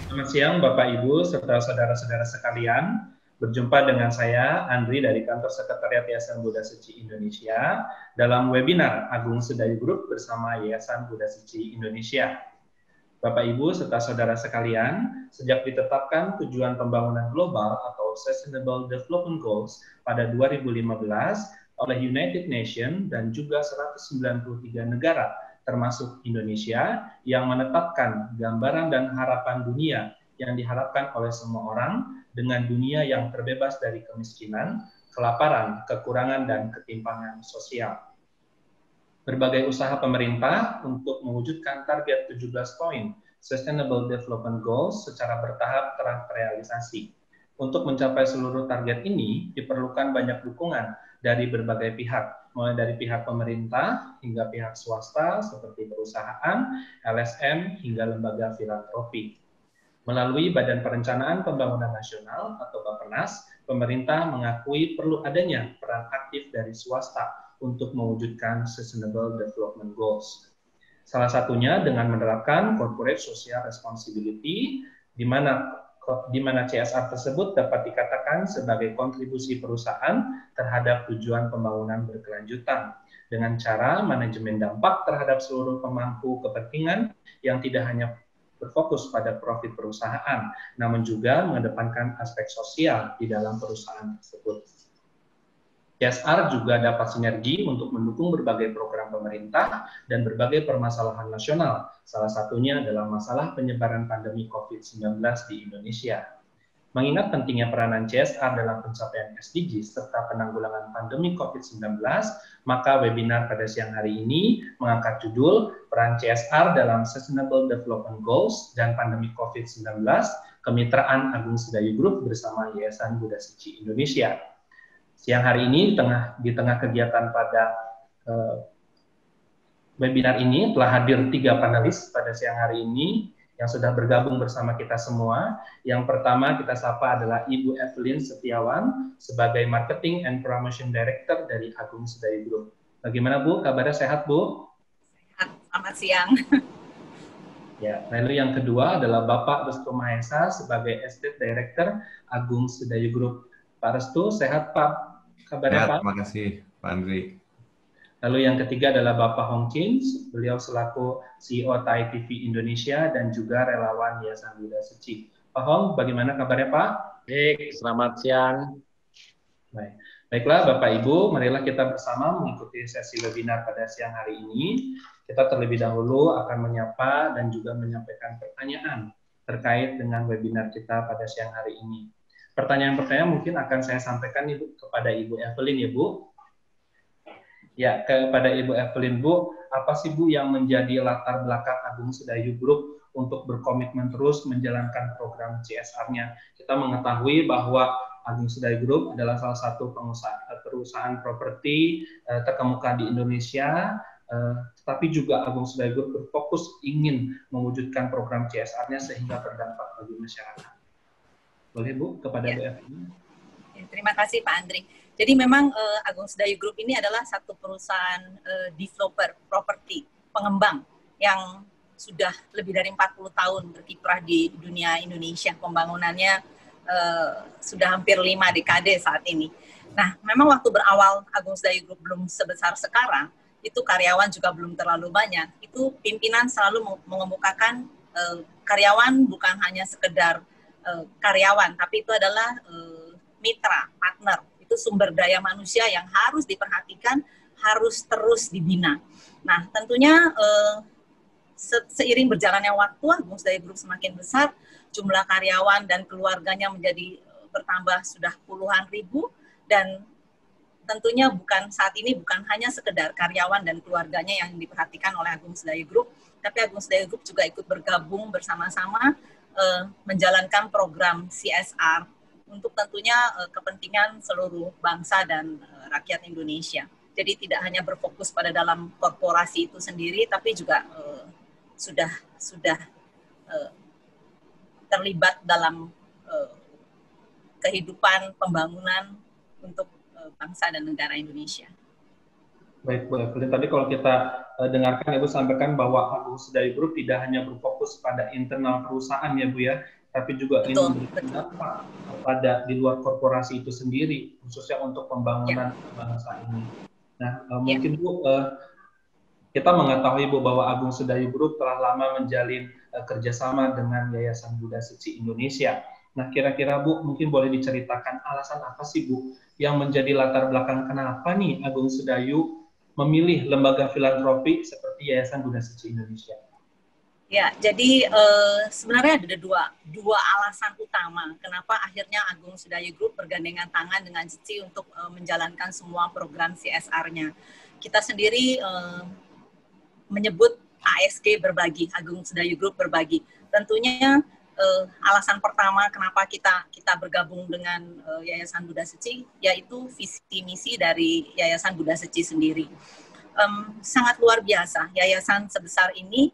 Selamat siang Bapak Ibu serta saudara-saudara sekalian. Berjumpa dengan saya Andri dari Kantor Sekretariat Yayasan Buddha Suci Indonesia dalam webinar Agung Sedayu Group bersama Yayasan Buddha Suci Indonesia. Bapak Ibu serta saudara sekalian, sejak ditetapkan tujuan pembangunan global atau Sustainable Development Goals pada 2015 oleh United Nations dan juga 193 negara termasuk Indonesia yang menetapkan gambaran dan harapan dunia yang diharapkan oleh semua orang dengan dunia yang terbebas dari kemiskinan, kelaparan, kekurangan, dan ketimpangan sosial. Berbagai usaha pemerintah untuk mewujudkan target 17 poin Sustainable Development Goals secara bertahap telah terrealisasi. Untuk mencapai seluruh target ini, diperlukan banyak dukungan dari berbagai pihak, mulai dari pihak pemerintah hingga pihak swasta seperti perusahaan, LSM, hingga lembaga filantropi. Melalui Badan Perencanaan Pembangunan Nasional atau Bappenas, pemerintah mengakui perlu adanya peran aktif dari swasta untuk mewujudkan Sustainable Development Goals. Salah satunya dengan menerapkan Corporate Social Responsibility, di mana CSR tersebut dapat dikatakan sebagai kontribusi perusahaan terhadap tujuan pembangunan berkelanjutan dengan cara manajemen dampak terhadap seluruh pemangku kepentingan yang tidak hanya berfokus pada profit perusahaan, namun juga mengedepankan aspek sosial di dalam perusahaan tersebut. CSR juga dapat sinergi untuk mendukung berbagai program pemerintah dan berbagai permasalahan nasional. Salah satunya adalah masalah penyebaran pandemi COVID-19 di Indonesia. Mengingat pentingnya peranan CSR dalam pencapaian SDGs serta penanggulangan pandemi COVID-19, maka webinar pada siang hari ini mengangkat judul Peran CSR dalam Sustainable Development Goals dan Pandemi COVID-19, Kemitraan Agung Sedayu Group bersama Yayasan Buddha Suci Indonesia. Siang hari ini di tengah kegiatan pada webinar ini telah hadir 3 panelis pada siang hari ini yang sudah bergabung bersama kita semua. Yang pertama kita sapa adalah Ibu Evelyn Setiawan sebagai Marketing and Promotion Director dari Agung Sedayu Group. Bagaimana Bu? Kabarnya sehat Bu? Sehat, selamat siang. Ya, lalu yang kedua adalah Bapak Restu Mahesa sebagai Estate Director Agung Sedayu Group. Pak Restu, sehat Pak? Kabarnya Sehat, Pak? terima kasih Pak Andri. Lalu yang ketiga adalah Bapak Hong Chin, beliau selaku CEO Thai TV Indonesia dan juga relawan Yayasan Buddha Suci. Pak Hong, bagaimana kabarnya Pak? Baik, selamat siang. Baiklah Bapak Ibu, marilah kita bersama mengikuti sesi webinar pada siang hari ini. Kita terlebih dahulu akan menyapa dan juga menyampaikan pertanyaan terkait dengan webinar kita pada siang hari ini. Pertanyaan mungkin akan saya sampaikan Ibu kepada Ibu Evelyn ya Bu. Ya, kepada Ibu Evelyn Bu, apa sih Bu yang menjadi latar belakang Agung Sedayu Group untuk berkomitmen terus menjalankan program CSR-nya? Kita mengetahui bahwa Agung Sedayu Group adalah salah satu perusahaan properti terkemuka di Indonesia, tetapi juga Agung Sedayu Group berfokus ingin mewujudkan program CSR-nya sehingga berdampak bagi masyarakat. Boleh Bu, kepada Bu Evelyn. Terima kasih Pak Andri. Jadi memang Agung Sedayu Group ini adalah satu perusahaan developer properti, pengembang yang sudah lebih dari 40 tahun berkiprah di dunia Indonesia. Pembangunannya sudah hampir 5 dekade saat ini. Nah, memang waktu berawal Agung Sedayu Group belum sebesar sekarang, itu karyawan juga belum terlalu banyak. Itu pimpinan selalu mengemukakan karyawan bukan hanya sekedar karyawan, tapi itu adalah mitra, partner. Itu sumber daya manusia yang harus diperhatikan, harus terus dibina. Nah, tentunya seiring berjalannya waktu, Agung Sedayu Group semakin besar, jumlah karyawan dan keluarganya menjadi bertambah sudah puluhan ribu, dan tentunya saat ini bukan hanya sekedar karyawan dan keluarganya yang diperhatikan oleh Agung Sedayu Group, tapi Agung Sedayu Group juga ikut bergabung bersama-sama menjalankan program CSR untuk tentunya kepentingan seluruh bangsa dan rakyat Indonesia. Jadi tidak hanya berfokus pada dalam korporasi itu sendiri, tapi juga sudah terlibat dalam kehidupan pembangunan untuk bangsa dan negara Indonesia. Baik Bu Evelyn, tadi kalau kita dengarkan Ibu sampaikan bahwa Agung Sedayu Group tidak hanya berfokus pada internal perusahaan ya Bu ya, tapi juga Betul, ingin memberikan dampak pada di luar korporasi itu sendiri, khususnya untuk pembangunan bangsa ini. Nah, mungkin Bu, kita mengetahui Bu bahwa Agung Sedayu Group telah lama menjalin kerjasama dengan Yayasan Buddha Seci Indonesia. Nah, kira-kira Bu, mungkin boleh diceritakan alasan apa sih Bu yang menjadi latar belakang kenapa nih Agung Sedayu memilih lembaga filantropi seperti Yayasan Buddha Seci Indonesia? Ya, jadi sebenarnya ada dua alasan utama kenapa akhirnya Agung Sedayu Group bergandengan tangan dengan Cici untuk menjalankan semua program CSR-nya. Kita sendiri menyebut ASG berbagi, Agung Sedayu Group berbagi. Tentunya alasan pertama kenapa kita bergabung dengan Yayasan Buddha Seci yaitu visi misi dari Yayasan Buddha Seci sendiri. Sangat luar biasa, yayasan sebesar ini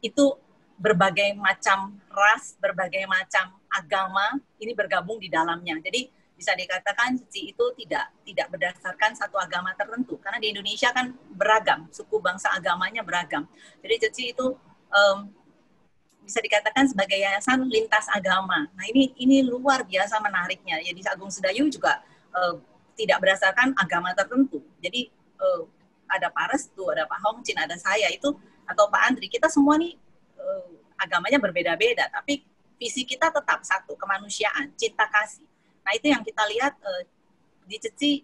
itu berbagai macam ras, berbagai macam agama ini bergabung di dalamnya. Jadi bisa dikatakan Cici itu tidak berdasarkan satu agama tertentu, karena di Indonesia kan beragam, suku bangsa agamanya beragam. Jadi Cici itu bisa dikatakan sebagai yayasan lintas agama. Nah ini luar biasa menariknya. Jadi Agung Sedayu juga tidak berdasarkan agama tertentu. Jadi ada Pak Restu, ada Pak Hongchin, ada saya itu atau Pak Andri, kita semua nih agamanya berbeda-beda, tapi visi kita tetap satu, kemanusiaan, cinta kasih. Nah itu yang kita lihat di Cici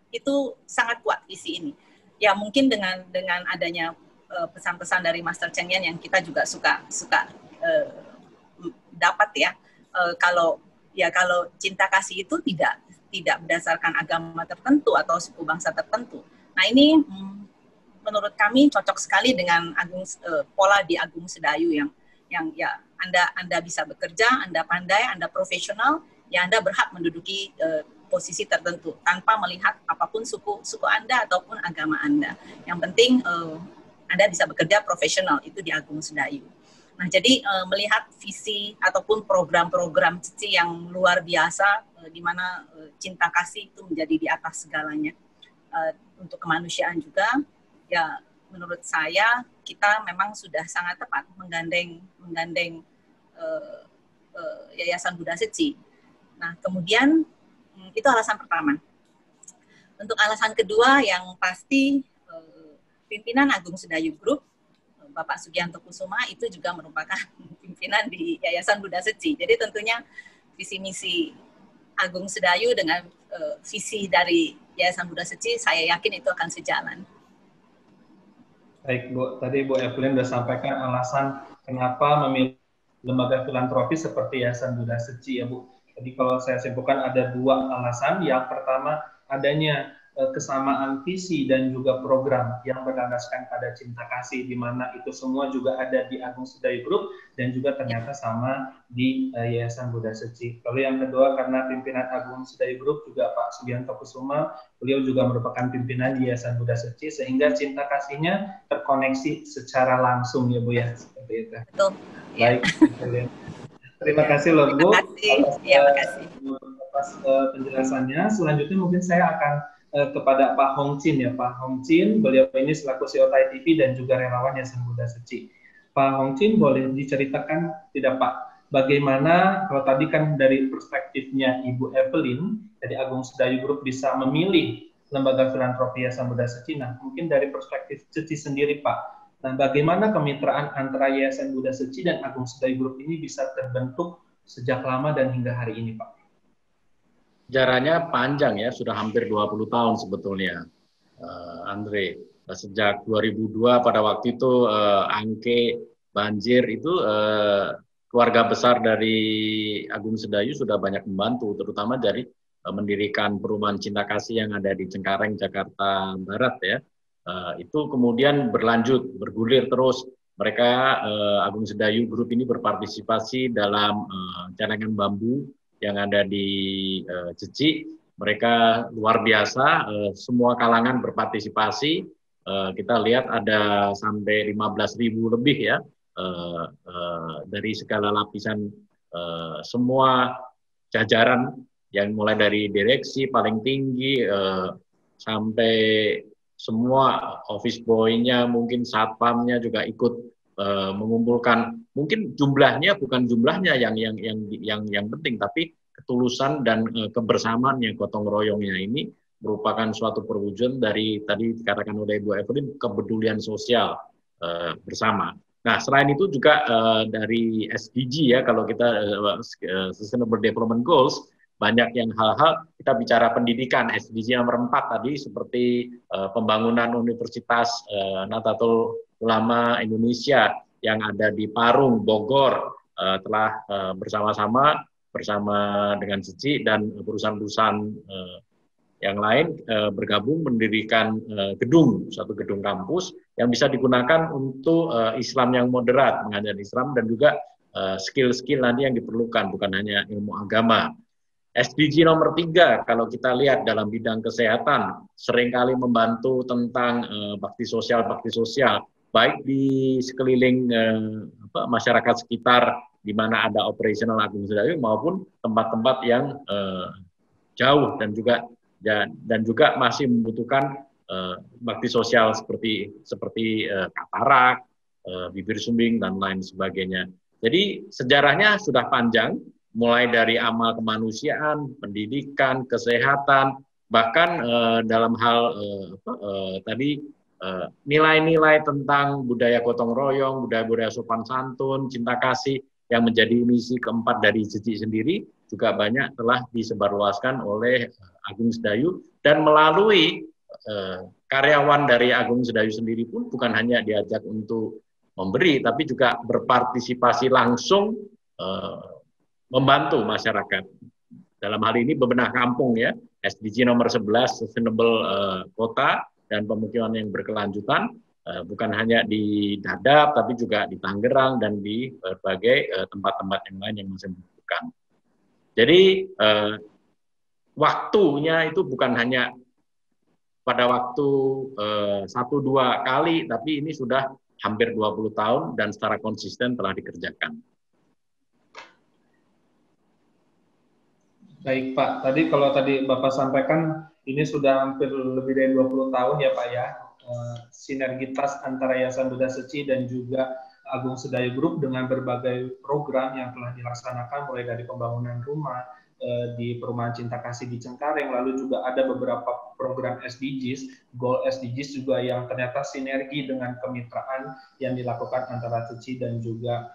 itu sangat kuat visi ini. Ya mungkin dengan adanya pesan-pesan dari Master Cheng Yen yang kita juga suka dapat ya. Kalau cinta kasih itu tidak berdasarkan agama tertentu atau suku bangsa tertentu. Nah ini menurut kami cocok sekali dengan pola di Agung Sedayu yang ya Anda bisa bekerja, Anda pandai, Anda profesional, ya Anda berhak menduduki posisi tertentu tanpa melihat apapun suku Anda ataupun agama Anda. Yang penting Anda bisa bekerja profesional, itu di Agung Sedayu. Nah, jadi melihat visi ataupun program-program Cici yang luar biasa, di mana cinta kasih itu menjadi di atas segalanya. Untuk kemanusiaan juga, ya menurut saya kita memang sudah sangat tepat menggandeng Yayasan Buddha Seci. Nah, kemudian itu alasan pertama. Untuk alasan kedua yang pasti pimpinan Agung Sedayu Group, Bapak Sugianto Kusuma itu juga merupakan pimpinan di Yayasan Buddha Seci. Jadi tentunya visi misi Agung Sedayu dengan visi dari Yayasan Buddha Seci, saya yakin itu akan sejalan. Baik Bu, tadi Bu Evelyn sudah sampaikan alasan kenapa memilih lembaga filantropi seperti Yayasan Buddha Seci ya Bu. Jadi kalau saya simpulkan ada dua alasan. Yang pertama adanya kesamaan visi dan juga program yang berlandaskan pada cinta kasih, di mana itu semua juga ada di Agung Sedayu Group dan juga ternyata sama di Yayasan Buddha Seci. Lalu yang kedua, karena pimpinan Agung Sedayu Group juga Pak Sugianto Kusuma, beliau juga merupakan pimpinan di Yayasan Buddha Seci, sehingga cinta kasihnya terkoneksi secara langsung ya Bu ya, seperti itu. Betul. Baik, terima kasih loh Bu atas penjelasannya. Selanjutnya mungkin saya akan kepada Pak Hongchin ya. Pak Hongchin, beliau ini selaku CEO Thai TV dan juga relawan Yayasan Buddha Seci. Pak Hongchin, boleh diceritakan tidak Pak, bagaimana kalau tadi kan dari perspektifnya Ibu Evelyn dari Agung Sedayu Group bisa memilih lembaga filantropi Yayasan Buddha Seci. Nah, mungkin dari perspektif Seci sendiri Pak, nah bagaimana kemitraan antara Yayasan Buddha Seci dan Agung Sedayu Group ini bisa terbentuk sejak lama dan hingga hari ini Pak? Sejarahnya panjang ya, sudah hampir 20 tahun sebetulnya, Andre. Sejak 2002 pada waktu itu angke banjir itu keluarga besar dari Agung Sedayu sudah banyak membantu, terutama dari mendirikan perumahan cinta kasih yang ada di Cengkareng, Jakarta Barat ya. Itu kemudian berlanjut, bergulir terus. Mereka Agung Sedayu Group ini berpartisipasi dalam celengan bambu yang ada di Cici. Mereka luar biasa, semua kalangan berpartisipasi. Kita lihat ada sampai 15.000 lebih ya, dari segala lapisan, semua jajaran yang mulai dari direksi paling tinggi sampai semua office boy-nya, mungkin satpamnya juga ikut mengumpulkan mungkin bukan jumlahnya yang penting, tapi ketulusan dan kebersamaan yang gotong royongnya ini merupakan suatu perwujudan dari tadi dikatakan oleh Bu Evelyn, kepedulian sosial bersama. Nah, selain itu juga dari SDG ya, kalau kita Sustainable Development Goals, banyak yang hal-hal kita bicara pendidikan. SDG nomor 4 tadi seperti pembangunan Universitas Nahdlatul Ulama Indonesia yang ada di Parung, Bogor, telah bersama dengan Seci dan perusahaan-perusahaan yang lain bergabung mendirikan suatu gedung kampus yang bisa digunakan untuk Islam yang moderat, mengajar Islam dan juga skill-skill nanti yang diperlukan, bukan hanya ilmu agama. SDG nomor 3, kalau kita lihat dalam bidang kesehatan, seringkali membantu tentang bakti sosial, baik di sekeliling masyarakat sekitar di mana ada operasional Agung Sedayu maupun tempat-tempat yang jauh dan juga masih membutuhkan bakti sosial seperti katarak, bibir sumbing dan lain sebagainya. Jadi sejarahnya sudah panjang, mulai dari amal kemanusiaan, pendidikan, kesehatan, bahkan dalam hal tadi nilai-nilai tentang budaya gotong royong, budaya sopan santun, cinta kasih yang menjadi misi keempat dari Seci sendiri juga banyak telah disebarluaskan oleh Agung Sedayu, dan melalui karyawan dari Agung Sedayu sendiri pun bukan hanya diajak untuk memberi, tapi juga berpartisipasi langsung membantu masyarakat. Dalam hal ini bebenah kampung ya, SDG nomor 11 Sustainable Kota dan pemukiman yang berkelanjutan, bukan hanya di Dadap tapi juga di Tangerang dan di berbagai tempat-tempat yang lain yang masih membutuhkan. Jadi waktunya itu bukan hanya pada waktu 1-2 kali, tapi ini sudah hampir 20 tahun dan secara konsisten telah dikerjakan. Baik Pak, kalau tadi Bapak sampaikan ini sudah hampir lebih dari 20 tahun ya Pak ya, sinergitas antara Yayasan Buddha Seci dan juga Agung Sedayu Group dengan berbagai program yang telah dilaksanakan mulai dari pembangunan rumah di Perumahan Cinta Kasih di Cengkareng, lalu juga ada beberapa program SDGs, goal SDGs juga yang ternyata sinergi dengan kemitraan yang dilakukan antara Seci dan juga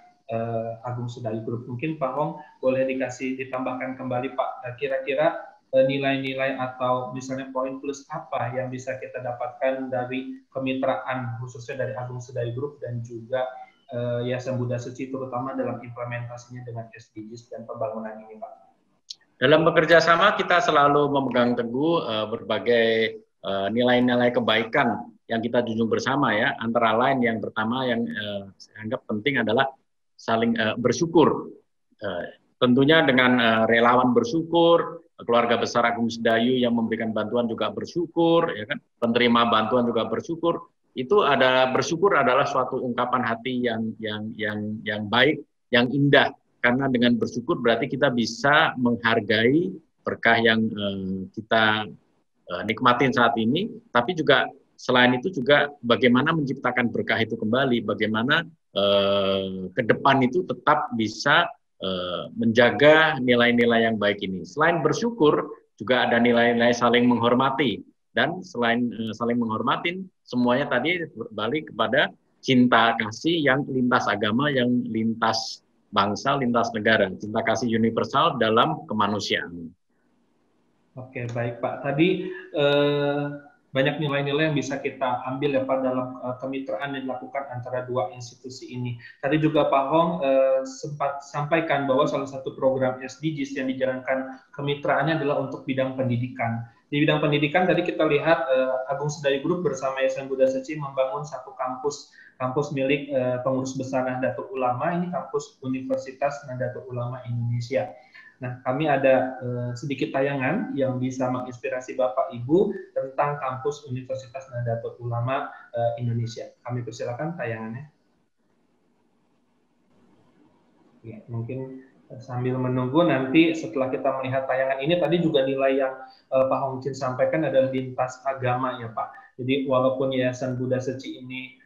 Agung Sedayu Group. Mungkin Pak Hong boleh ditambahkan kembali Pak, kira-kira nilai-nilai atau misalnya poin plus apa yang bisa kita dapatkan dari kemitraan khususnya dari Agung Sedayu Group dan juga Yayasan Buddha Seci, terutama dalam implementasinya dengan SDGs dan pembangunan ini Pak. Dalam bekerja sama kita selalu memegang teguh berbagai nilai-nilai kebaikan yang kita junjung bersama ya. Antara lain yang pertama yang saya anggap penting adalah saling bersyukur. Tentunya dengan relawan bersyukur, keluarga besar Agung Sedayu yang memberikan bantuan juga bersyukur, ya kan? Penerima bantuan juga bersyukur. Itu bersyukur adalah suatu ungkapan hati yang baik, yang indah. Karena dengan bersyukur berarti kita bisa menghargai berkah yang kita nikmatin saat ini, tapi juga selain itu juga bagaimana menciptakan berkah itu kembali, bagaimana ke depan itu tetap bisa menjaga nilai-nilai yang baik ini. Selain bersyukur, juga ada nilai-nilai saling menghormati. Dan selain saling menghormatin, semuanya tadi balik kepada cinta kasih yang lintas agama, yang lintas bangsa, lintas negara. Cinta kasih universal dalam kemanusiaan. Oke, baik Pak. Tadi banyak nilai-nilai yang bisa kita ambil ya Pak dalam kemitraan yang dilakukan antara dua institusi ini. Tadi juga Pak Hong sempat sampaikan bahwa salah satu program SDGs yang dijalankan kemitraannya adalah untuk bidang pendidikan. Di bidang pendidikan tadi kita lihat Agung Sedayu Group bersama Yayasan Buddha Seci membangun satu kampus milik pengurus besar Nahdlatul Ulama, ini kampus Universitas Nahdlatul Ulama Indonesia. Nah, kami ada sedikit tayangan yang bisa menginspirasi Bapak Ibu tentang kampus Universitas Nahdlatul Ulama Indonesia. Kami persilakan tayangannya. Ya, mungkin sambil menunggu nanti setelah kita melihat tayangan ini, tadi juga nilai yang Pak Hong Chin sampaikan adalah lintas agama ya Pak. Jadi walaupun Yayasan Buddha Seci ini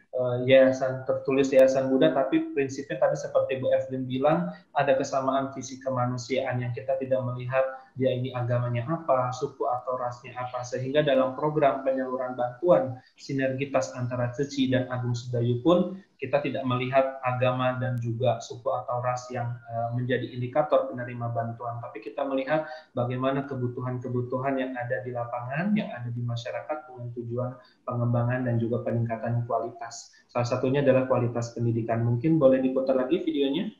yayasan tertulis Yayasan Buddha, tapi prinsipnya tadi seperti Bu Evelyn bilang, ada kesamaan visi kemanusiaan yang kita tidak melihat dia ini agamanya apa, suku atau rasnya apa, sehingga dalam program penyaluran bantuan sinergitas antara CECI dan Agung Sedayu pun kita tidak melihat agama dan juga suku atau ras yang menjadi indikator penerima bantuan, tapi kita melihat bagaimana kebutuhan-kebutuhan yang ada di lapangan, yang ada di masyarakat dengan tujuan pengembangan dan juga peningkatan kualitas. Salah satunya adalah kualitas pendidikan. Mungkin boleh diputar lagi videonya?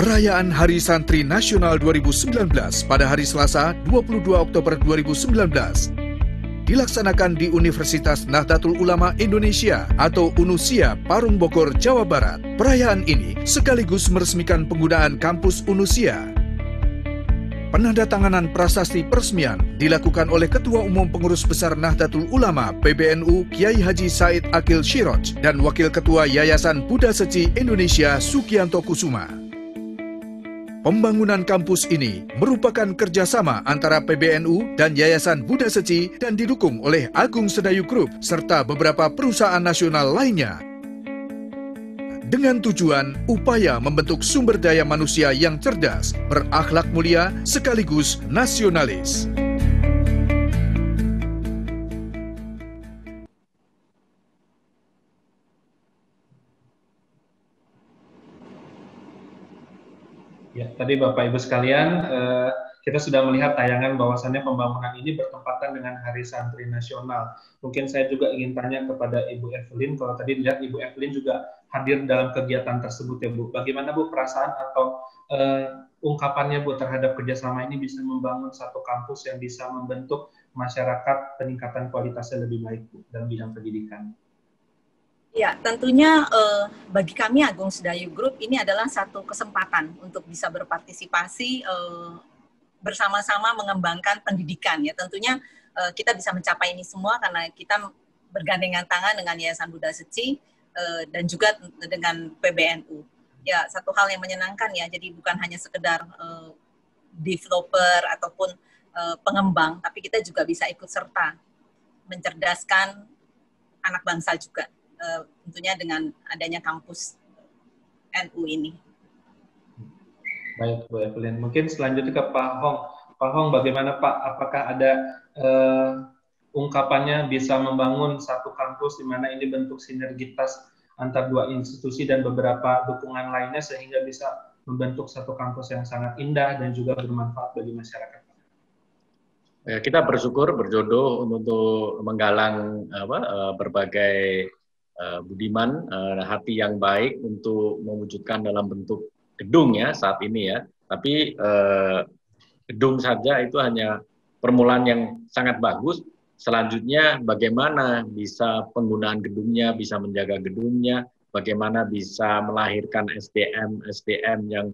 Perayaan Hari Santri Nasional 2019 pada hari Selasa 22 Oktober 2019 dilaksanakan di Universitas Nahdlatul Ulama Indonesia atau UNUSIA Parung Bogor, Jawa Barat. Perayaan ini sekaligus meresmikan penggunaan kampus UNUSIA. Penandatanganan prasasti peresmian dilakukan oleh Ketua Umum Pengurus Besar Nahdlatul Ulama PBNU Kiai Haji Said Akil Shiroj dan Wakil Ketua Yayasan Buddha Seci Indonesia Sugianto Kusuma. Pembangunan kampus ini merupakan kerjasama antara PBNU dan Yayasan Buddha Seci dan didukung oleh Agung Sedayu Group serta beberapa perusahaan nasional lainnya. Dengan tujuan upaya membentuk sumber daya manusia yang cerdas, berakhlak mulia, sekaligus nasionalis. Ya, tadi Bapak Ibu sekalian, kita sudah melihat tayangan bahwasannya pembangunan ini bertepatan dengan Hari Santri Nasional. Mungkin saya juga ingin tanya kepada Ibu Evelyn, kalau tadi lihat Ibu Evelyn juga hadir dalam kegiatan tersebut ya Bu. Bagaimana Bu perasaan atau ungkapannya Bu terhadap kerjasama ini bisa membangun satu kampus yang bisa membentuk masyarakat peningkatan kualitasnya lebih baik Bu dalam bidang pendidikan? Ya, tentunya bagi kami Agung Sedayu Group ini adalah satu kesempatan untuk bisa berpartisipasi bersama-sama mengembangkan pendidikan. Ya, tentunya kita bisa mencapai ini semua karena kita bergandengan tangan dengan Yayasan Buddha Seci dan juga dengan PBNU. Ya, satu hal yang menyenangkan ya. Jadi bukan hanya sekedar developer ataupun pengembang, tapi kita juga bisa ikut serta mencerdaskan anak bangsa juga. Tentunya dengan adanya kampus NU ini. Baik, Bu Evelyn. Mungkin selanjutnya ke Pak Hong. Pak Hong, bagaimana Pak? Apakah ada ungkapannya bisa membangun satu kampus di mana ini bentuk sinergitas antar dua institusi dan beberapa dukungan lainnya sehingga bisa membentuk satu kampus yang sangat indah dan juga bermanfaat bagi masyarakat? Ya, kita bersyukur, berjodoh untuk menggalang berbagai budiman, hati yang baik untuk mewujudkan dalam bentuk gedung ya saat ini ya. Tapi gedung saja itu hanya permulaan yang sangat bagus. Selanjutnya bagaimana bisa penggunaan gedungnya, bisa menjaga gedungnya, bagaimana bisa melahirkan SDM yang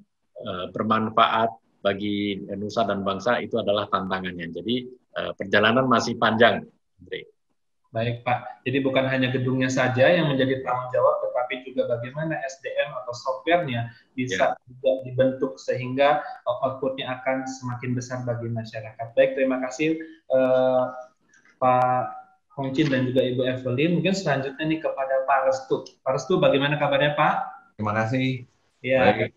bermanfaat bagi nusa dan bangsa, itu adalah tantangannya. Jadi perjalanan masih panjang, Andre. Baik Pak, jadi bukan hanya gedungnya saja yang menjadi tanggung jawab, tetapi juga bagaimana SDM atau software-nya bisa juga dibentuk sehingga output-nya akan semakin besar bagi masyarakat. Baik, terima kasih Pak Hong Chin dan juga Ibu Evelyn. Mungkin selanjutnya nih kepada Pak Restu. Pak Restu, bagaimana kabarnya Pak? Terima kasih. Ya. Baik.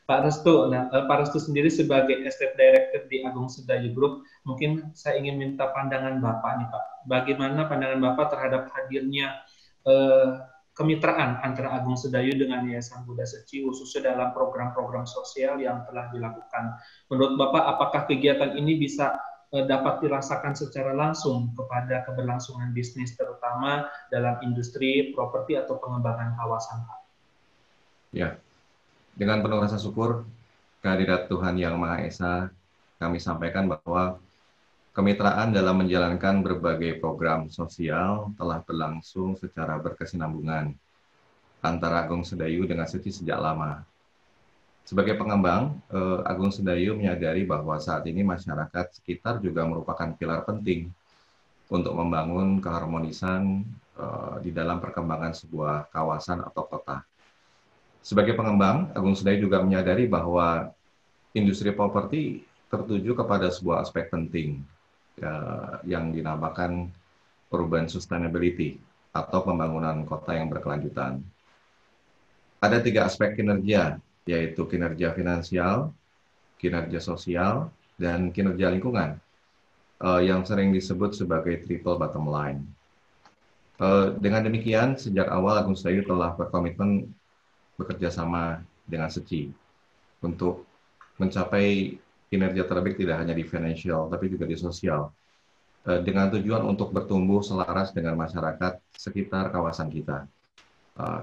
Pak Restu, Pak Restu sendiri sebagai Estate Director di Agung Sedayu Group, mungkin saya ingin minta pandangan Bapak nih Pak. Bagaimana pandangan Bapak terhadap hadirnya kemitraan antara Agung Sedayu dengan Yayasan Buddha Seci, khususnya dalam program-program sosial yang telah dilakukan. Menurut Bapak, apakah kegiatan ini bisa dapat dirasakan secara langsung kepada keberlangsungan bisnis, terutama dalam industri, properti, atau pengembangan kawasan Pak? Ya. Dengan penuh rasa syukur kehadirat Tuhan Yang Maha Esa, kami sampaikan bahwa kemitraan dalam menjalankan berbagai program sosial telah berlangsung secara berkesinambungan antara Agung Sedayu dengan Seci sejak lama. Sebagai pengembang, Agung Sedayu menyadari bahwa saat ini masyarakat sekitar juga merupakan pilar penting untuk membangun keharmonisan di dalam perkembangan sebuah kawasan atau kota. Sebagai pengembang, Agung Sedayu juga menyadari bahwa industri properti tertuju kepada sebuah aspek penting yang dinamakan urban sustainability atau pembangunan kota yang berkelanjutan. Ada 3 aspek kinerja, yaitu kinerja finansial, kinerja sosial, dan kinerja lingkungan, yang sering disebut sebagai triple bottom line. Dengan demikian, sejak awal Agung Sedayu telah berkomitmen bekerja sama dengan SECI untuk mencapai kinerja terbaik tidak hanya di financial, tapi juga di sosial, dengan tujuan untuk bertumbuh selaras dengan masyarakat sekitar kawasan kita.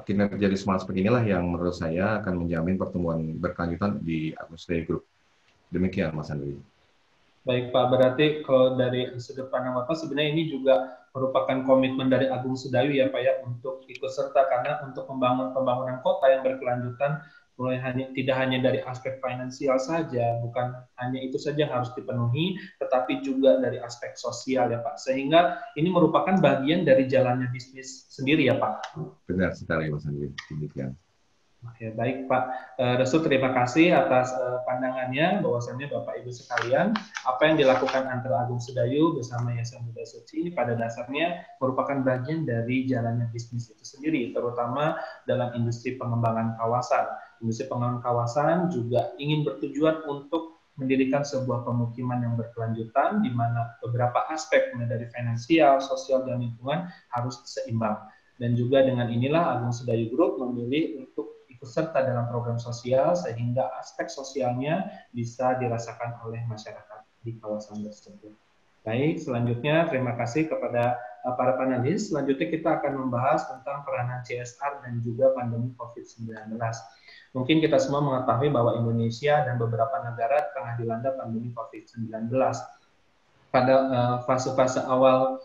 Kinerja di smart aspek inilah yang menurut saya akan menjamin pertumbuhan berkelanjutan di Agung Sedayu Group. Demikian, Mas Andri. Baik Pak, berarti kalau dari sudut pandang Bapak sebenarnya ini juga merupakan komitmen dari Agung Sedayu ya Pak ya untuk ikut serta, karena untuk membangun pembangunan kota yang berkelanjutan tidak hanya dari aspek finansial saja, bukan hanya itu saja yang harus dipenuhi, tetapi juga dari aspek sosial ya Pak. Sehingga ini merupakan bagian dari jalannya bisnis sendiri ya Pak. Benar sekali Mas Andri, demikian. Oke, baik Pak Restu, terima kasih atas pandangannya, bahwasannya Bapak Ibu sekalian, apa yang dilakukan antara Agung Sedayu bersama Yayasan Buddha Suci ini pada dasarnya merupakan bagian dari jalannya bisnis itu sendiri, terutama dalam industri pengembangan kawasan. Industri pengembangan kawasan juga ingin bertujuan untuk mendirikan sebuah pemukiman yang berkelanjutan, di mana beberapa aspek dari finansial, sosial, dan lingkungan harus seimbang. Dan juga dengan inilah Agung Sedayu Group memilih untuk ikut serta dalam program sosial, sehingga aspek sosialnya bisa dirasakan oleh masyarakat di kawasan tersebut. Baik, selanjutnya terima kasih kepada para panelis. Selanjutnya kita akan membahas tentang peranan CSR dan juga pandemi COVID-19. Mungkin kita semua mengetahui bahwa Indonesia dan beberapa negara tengah dilanda pandemi COVID-19. Pada fase-fase awal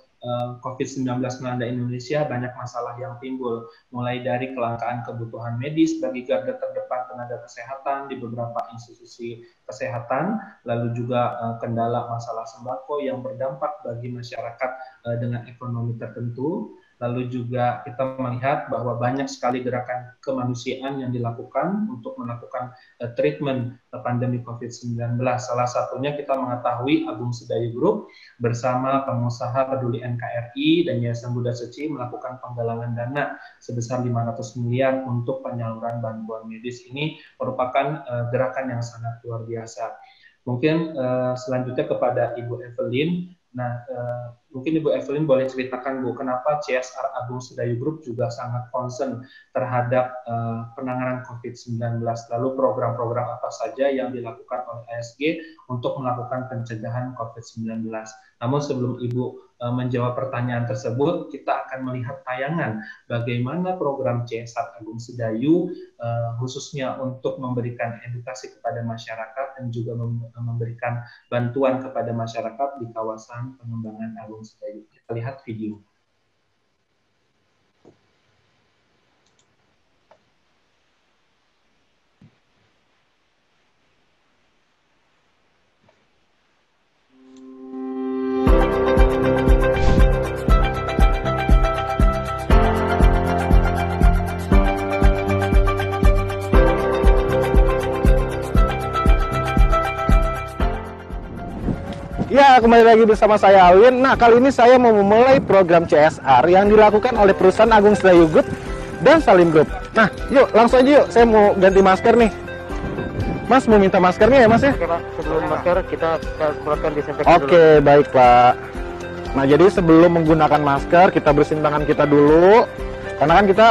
COVID-19 melanda Indonesia, banyak masalah yang timbul, mulai dari kelangkaan kebutuhan medis bagi garda terdepan tenaga kesehatan di beberapa institusi kesehatan, lalu juga kendala masalah sembako yang berdampak bagi masyarakat dengan ekonomi tertentu. Lalu juga kita melihat bahwa banyak sekali gerakan kemanusiaan yang dilakukan untuk melakukan treatment pandemi COVID-19. Salah satunya kita mengetahui Agung Sedayu Group bersama pengusaha peduli NKRI dan Yayasan Buddha Suci melakukan penggalangan dana sebesar 500 miliar untuk penyaluran bantuan medis. Ini merupakan gerakan yang sangat luar biasa. Mungkin selanjutnya kepada Ibu Evelyn. Nah, mungkin Ibu Evelyn boleh ceritakan Bu, kenapa CSR Agung Sedayu Group juga sangat concern terhadap penanganan COVID-19, lalu program-program apa saja yang dilakukan oleh ASG untuk melakukan pencegahan COVID-19. Namun sebelum Ibu menjawab pertanyaan tersebut, kita akan melihat tayangan bagaimana program CSR Agung Sedayu khususnya untuk memberikan edukasi kepada masyarakat dan juga memberikan bantuan kepada masyarakat di kawasan pengembangan Agung Sedayu. Kita lihat video. Ya, kembali lagi bersama saya Alwin. Nah, kali ini saya mau memulai program CSR yang dilakukan oleh perusahaan Agung Sedayu Group dan Salim Group. Nah, yuk langsung aja yuk. Saya mau ganti masker nih. Mas mau minta maskernya ya Mas ya? Oke Pak, sebelum masker kita semprotkan disinfektan dulu. Oke, baik Pak. Nah, jadi sebelum menggunakan masker kita bersihin tangan kita dulu. Karena kan kita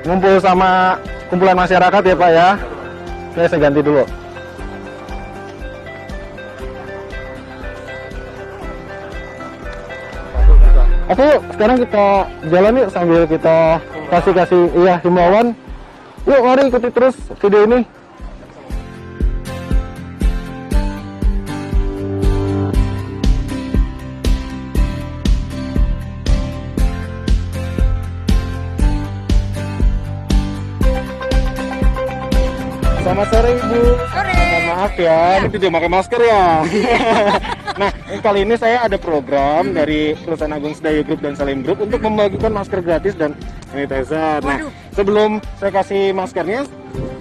ngumpul sama kumpulan masyarakat ya Pak ya. Ini saya ganti dulu. Oke yuk, sekarang kita jalan yuk sambil kita kasih himbauan. Yuk mari ikuti terus video ini. Selamat sore Ibu. Sore. Maaf ya, ini tidak pakai masker ya. Nah, kali ini saya ada program dari perusahaan Agung Sedayu Group dan Salim Group untuk membagikan masker gratis dan sanitizer. Nah, sebelum saya kasih maskernya,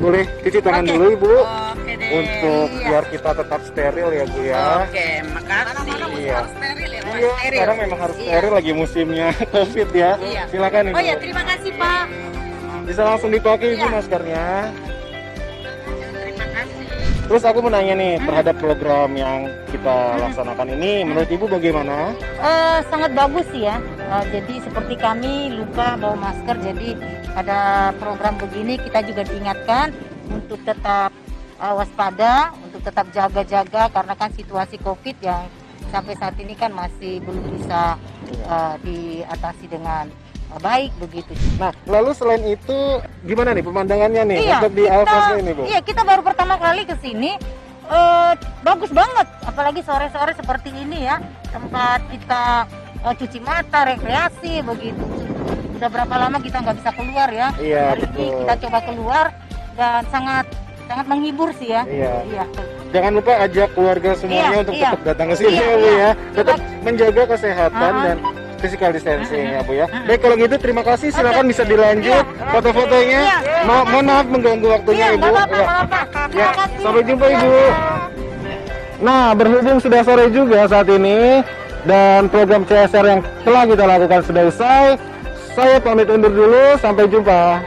boleh cuci tangan dulu Ibu. Oke untuk biar kita tetap steril ya Bu ya. Oke, makasih. Iya. Harus steril ya, Pak. Iya, Steril. sekarang memang harus steril lagi musimnya COVID ya. Iya. Silakan Ibu. Oh ya, terima kasih Pak. Bisa langsung dipakai Ibu Iya. maskernya. Terima kasih. Terus aku mau nanya nih terhadap program yang kita laksanakan ini, menurut Ibu bagaimana? Sangat bagus sih ya. Jadi seperti kami lupa bawa masker, jadi ada program begini kita juga diingatkan untuk tetap waspada, untuk tetap jaga-jaga karena kan situasi COVID yang sampai saat ini kan masih belum bisa diatasi dengan baik begitu. Nah, lalu selain itu gimana nih pemandangannya nih Iya, untuk di Alphonse ini Bu? Iya, kita baru pertama kali ke sini. Bagus banget, apalagi sore-sore seperti ini ya, tempat kita cuci mata, rekreasi begitu. Udah berapa lama kita nggak bisa keluar ya? Iya, Hari ini betul. kita coba keluar dan sangat menghibur sih ya. Iya. Jangan lupa ajak keluarga semuanya Iya, untuk iya. tetap datang ke sini Iya, ya Bu iya. ya. Tetap menjaga kesehatan dan physical distancing ya Bu ya. Baik kalau gitu terima kasih, silakan bisa dilanjut Iya. foto-fotonya. Iya. Mohon maaf mengganggu waktunya Iya, Ibu. nggak apa-apa, Ya. nggak apa-apa. Ya, Terima kasih. sampai jumpa Ibu. Nah, berhubung sudah sore juga saat ini dan program CSR yang telah kita lakukan sudah usai, saya pamit undur dulu, sampai jumpa.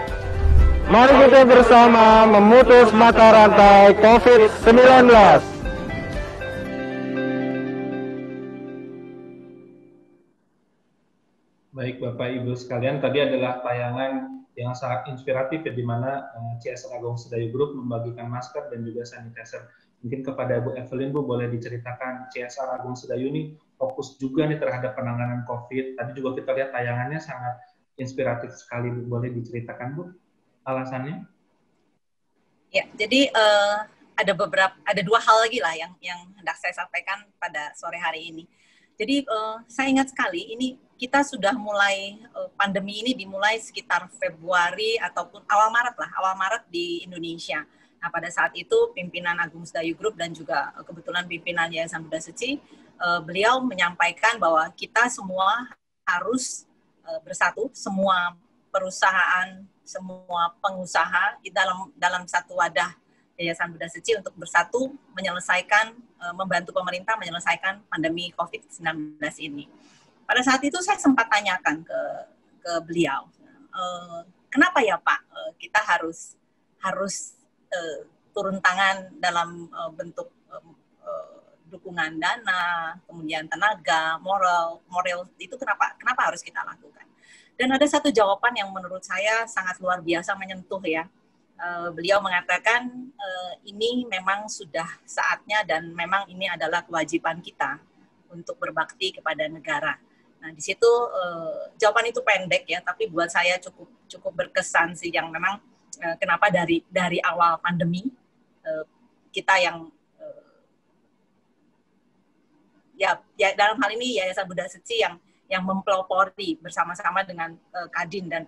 Mari kita bersama memutus mata rantai COVID-19. Baik Bapak Ibu sekalian, tadi adalah tayangan yang sangat inspiratif ya, di mana CSR Agung Sedayu Group membagikan masker dan juga sanitizer. Mungkin kepada Bu Evelyn, Bu, boleh diceritakan CSR Agung Sedayu ini fokus juga nih terhadap penanganan COVID. Tadi juga kita lihat tayangannya sangat inspiratif sekali, Bu. Boleh diceritakan, Bu, alasannya? Ya, jadi ada dua hal lagi lah yang hendak saya sampaikan pada sore hari ini. Jadi saya ingat sekali ini kita sudah mulai pandemi ini dimulai sekitar Februari ataupun awal Maret di Indonesia. Nah, pada saat itu pimpinan Agung Sedayu Group dan juga kebetulan pimpinan Yayasan Buddha Suci, beliau menyampaikan bahwa kita semua harus bersatu, semua perusahaan, semua pengusaha di dalam satu wadah Yayasan Buddha Suci untuk bersatu menyelesaikan, membantu pemerintah menyelesaikan pandemi COVID-19 ini. Pada saat itu saya sempat tanyakan ke beliau, kenapa ya Pak kita harus turun tangan dalam bentuk dukungan dana, kemudian tenaga, moral itu kenapa harus kita lakukan? Dan ada satu jawaban yang menurut saya sangat luar biasa menyentuh ya. Beliau mengatakan ini memang sudah saatnya dan memang ini adalah kewajiban kita untuk berbakti kepada negara. Nah, di situ jawaban itu pendek ya, tapi buat saya cukup berkesan sih, yang memang kenapa dari awal pandemi kita yang ya dalam hal ini Yayasan Buddha Suci yang mempelopori bersama-sama dengan Kadin dan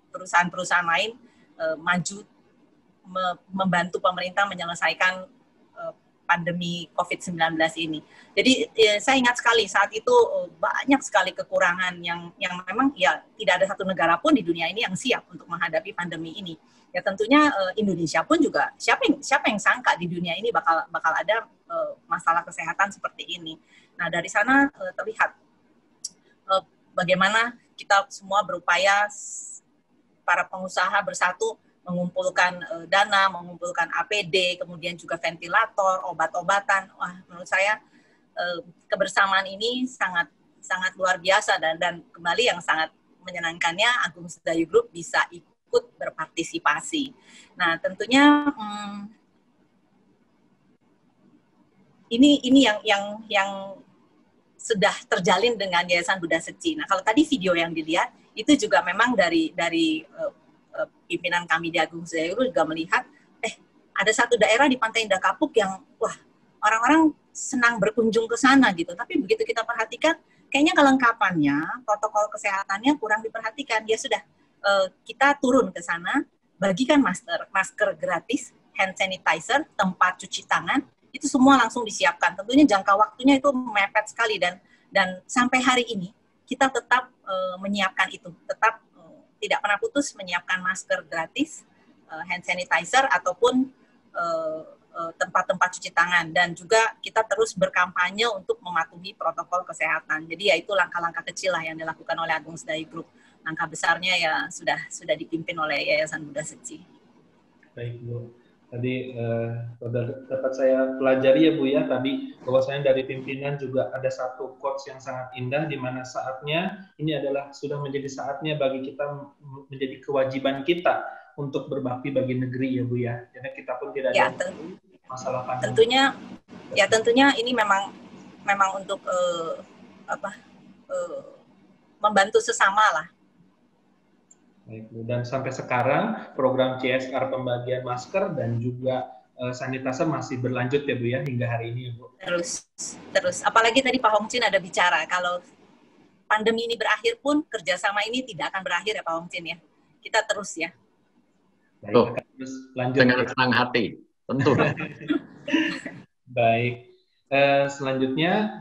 perusahaan-perusahaan lain maju membantu pemerintah menyelesaikan pandemi COVID-19 ini. Jadi saya ingat sekali saat itu banyak sekali kekurangan yang memang ya tidak ada satu negara pun di dunia ini yang siap untuk menghadapi pandemi ini. Ya tentunya Indonesia pun juga siapa yang sangka di dunia ini bakal ada masalah kesehatan seperti ini. Nah, dari sana terlihat bagaimana kita semua berupaya, para pengusaha bersatu mengumpulkan dana, mengumpulkan APD, kemudian juga ventilator, obat-obatan. Wah, menurut saya kebersamaan ini sangat luar biasa dan kembali yang sangat menyenangkannya Agung Sedayu Group bisa ikut berpartisipasi. Nah, tentunya ini yang sudah terjalin dengan Yayasan Buddha Suci. Nah, kalau tadi video yang dilihat itu juga memang dari pimpinan kami di Agung Sedayu juga melihat ada satu daerah di Pantai Indah Kapuk yang wah, orang-orang senang berkunjung ke sana gitu. Tapi begitu kita perhatikan kayaknya kelengkapannya, protokol kesehatannya kurang diperhatikan. Ya sudah, kita turun ke sana, bagikan masker gratis, hand sanitizer, tempat cuci tangan, itu semua langsung disiapkan. Tentunya jangka waktunya itu mepet sekali dan sampai hari ini kita tetap menyiapkan itu, tetap tidak pernah putus menyiapkan masker gratis, hand sanitizer ataupun tempat-tempat cuci tangan, dan juga kita terus berkampanye untuk mematuhi protokol kesehatan. Jadi ya itu langkah-langkah kecil lah yang dilakukan oleh Agung Sedayu Group. Langkah besarnya ya sudah dipimpin oleh Yayasan Buddha Seci. Baik Bu, tadi dapat saya pelajari ya Bu ya, tadi bahwasanya dari pimpinan juga ada satu quotes yang sangat indah, di mana saatnya ini adalah sudah menjadi saatnya bagi kita, menjadi kewajiban kita untuk berbakti bagi negeri ya Bu ya. Jadi kita pun tidak ada masalah pandemi. Tentunya ini memang untuk membantu sesama lah. Baik, Bu. Dan sampai sekarang program CSR pembagian masker dan juga sanitizer masih berlanjut ya Bu ya, hingga hari ini ya Bu. Terus. Apalagi tadi Pak Hong Chin ada bicara kalau pandemi ini berakhir pun kerjasama ini tidak akan berakhir ya Pak Hong Chin ya. Kita terus ya. Baik, terus lanjut dengan senang hati. Tentu. Baik, selanjutnya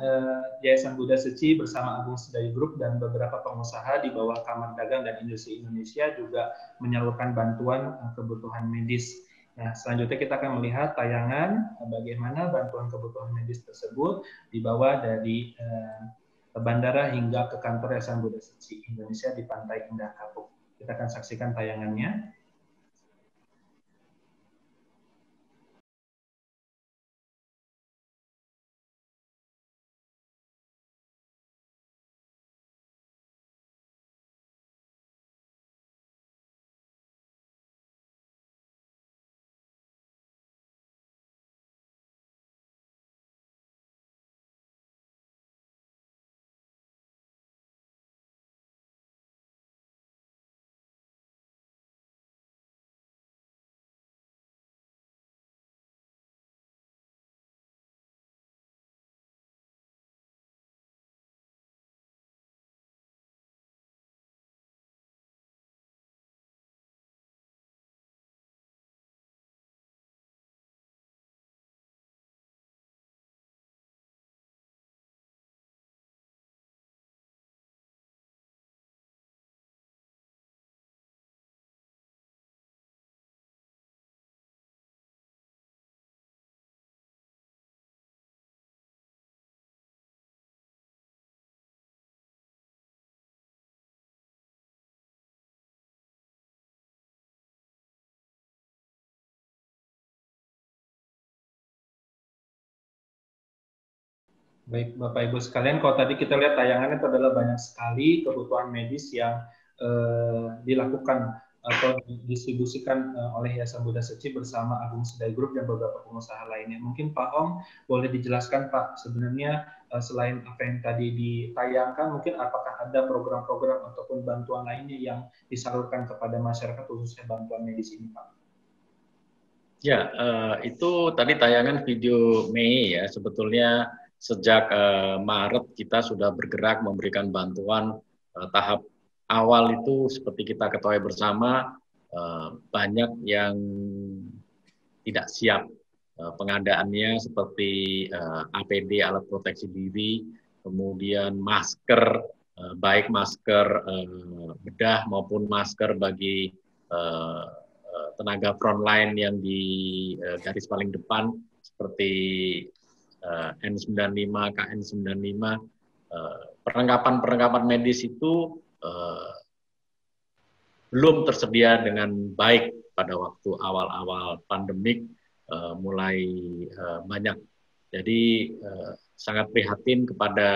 Yayasan Buddha Seci bersama Agung Sedayu Group dan beberapa pengusaha di bawah Kamar Dagang dan Industri Indonesia juga menyalurkan bantuan kebutuhan medis. Nah, selanjutnya kita akan melihat tayangan bagaimana bantuan kebutuhan medis tersebut dibawa dari bandara hingga ke kantor Yayasan Buddha Seci Indonesia di Pantai Indah Kapuk. Kita akan saksikan tayangannya. Baik, Bapak Ibu sekalian, kalau tadi kita lihat tayangan itu adalah banyak sekali kebutuhan medis yang dilakukan atau didistribusikan oleh Yayasan Buddha Seci bersama Agung Sedayu Group dan beberapa pengusaha lainnya. Mungkin Pak Hong boleh dijelaskan Pak, sebenarnya selain apa yang tadi ditayangkan, mungkin apakah ada program-program ataupun bantuan lainnya yang disalurkan kepada masyarakat khususnya bantuan medis ini Pak? Ya, itu tadi tayangan video Mei ya, sebetulnya sejak Maret kita sudah bergerak memberikan bantuan. Tahap awal itu seperti kita ketahui bersama, banyak yang tidak siap pengadaannya seperti APD, alat proteksi diri, kemudian masker, baik masker bedah maupun masker bagi tenaga frontline yang di garis paling depan seperti N95, KN95, perlengkapan medis itu belum tersedia dengan baik pada waktu awal-awal pandemik, mulai banyak. Jadi sangat prihatin kepada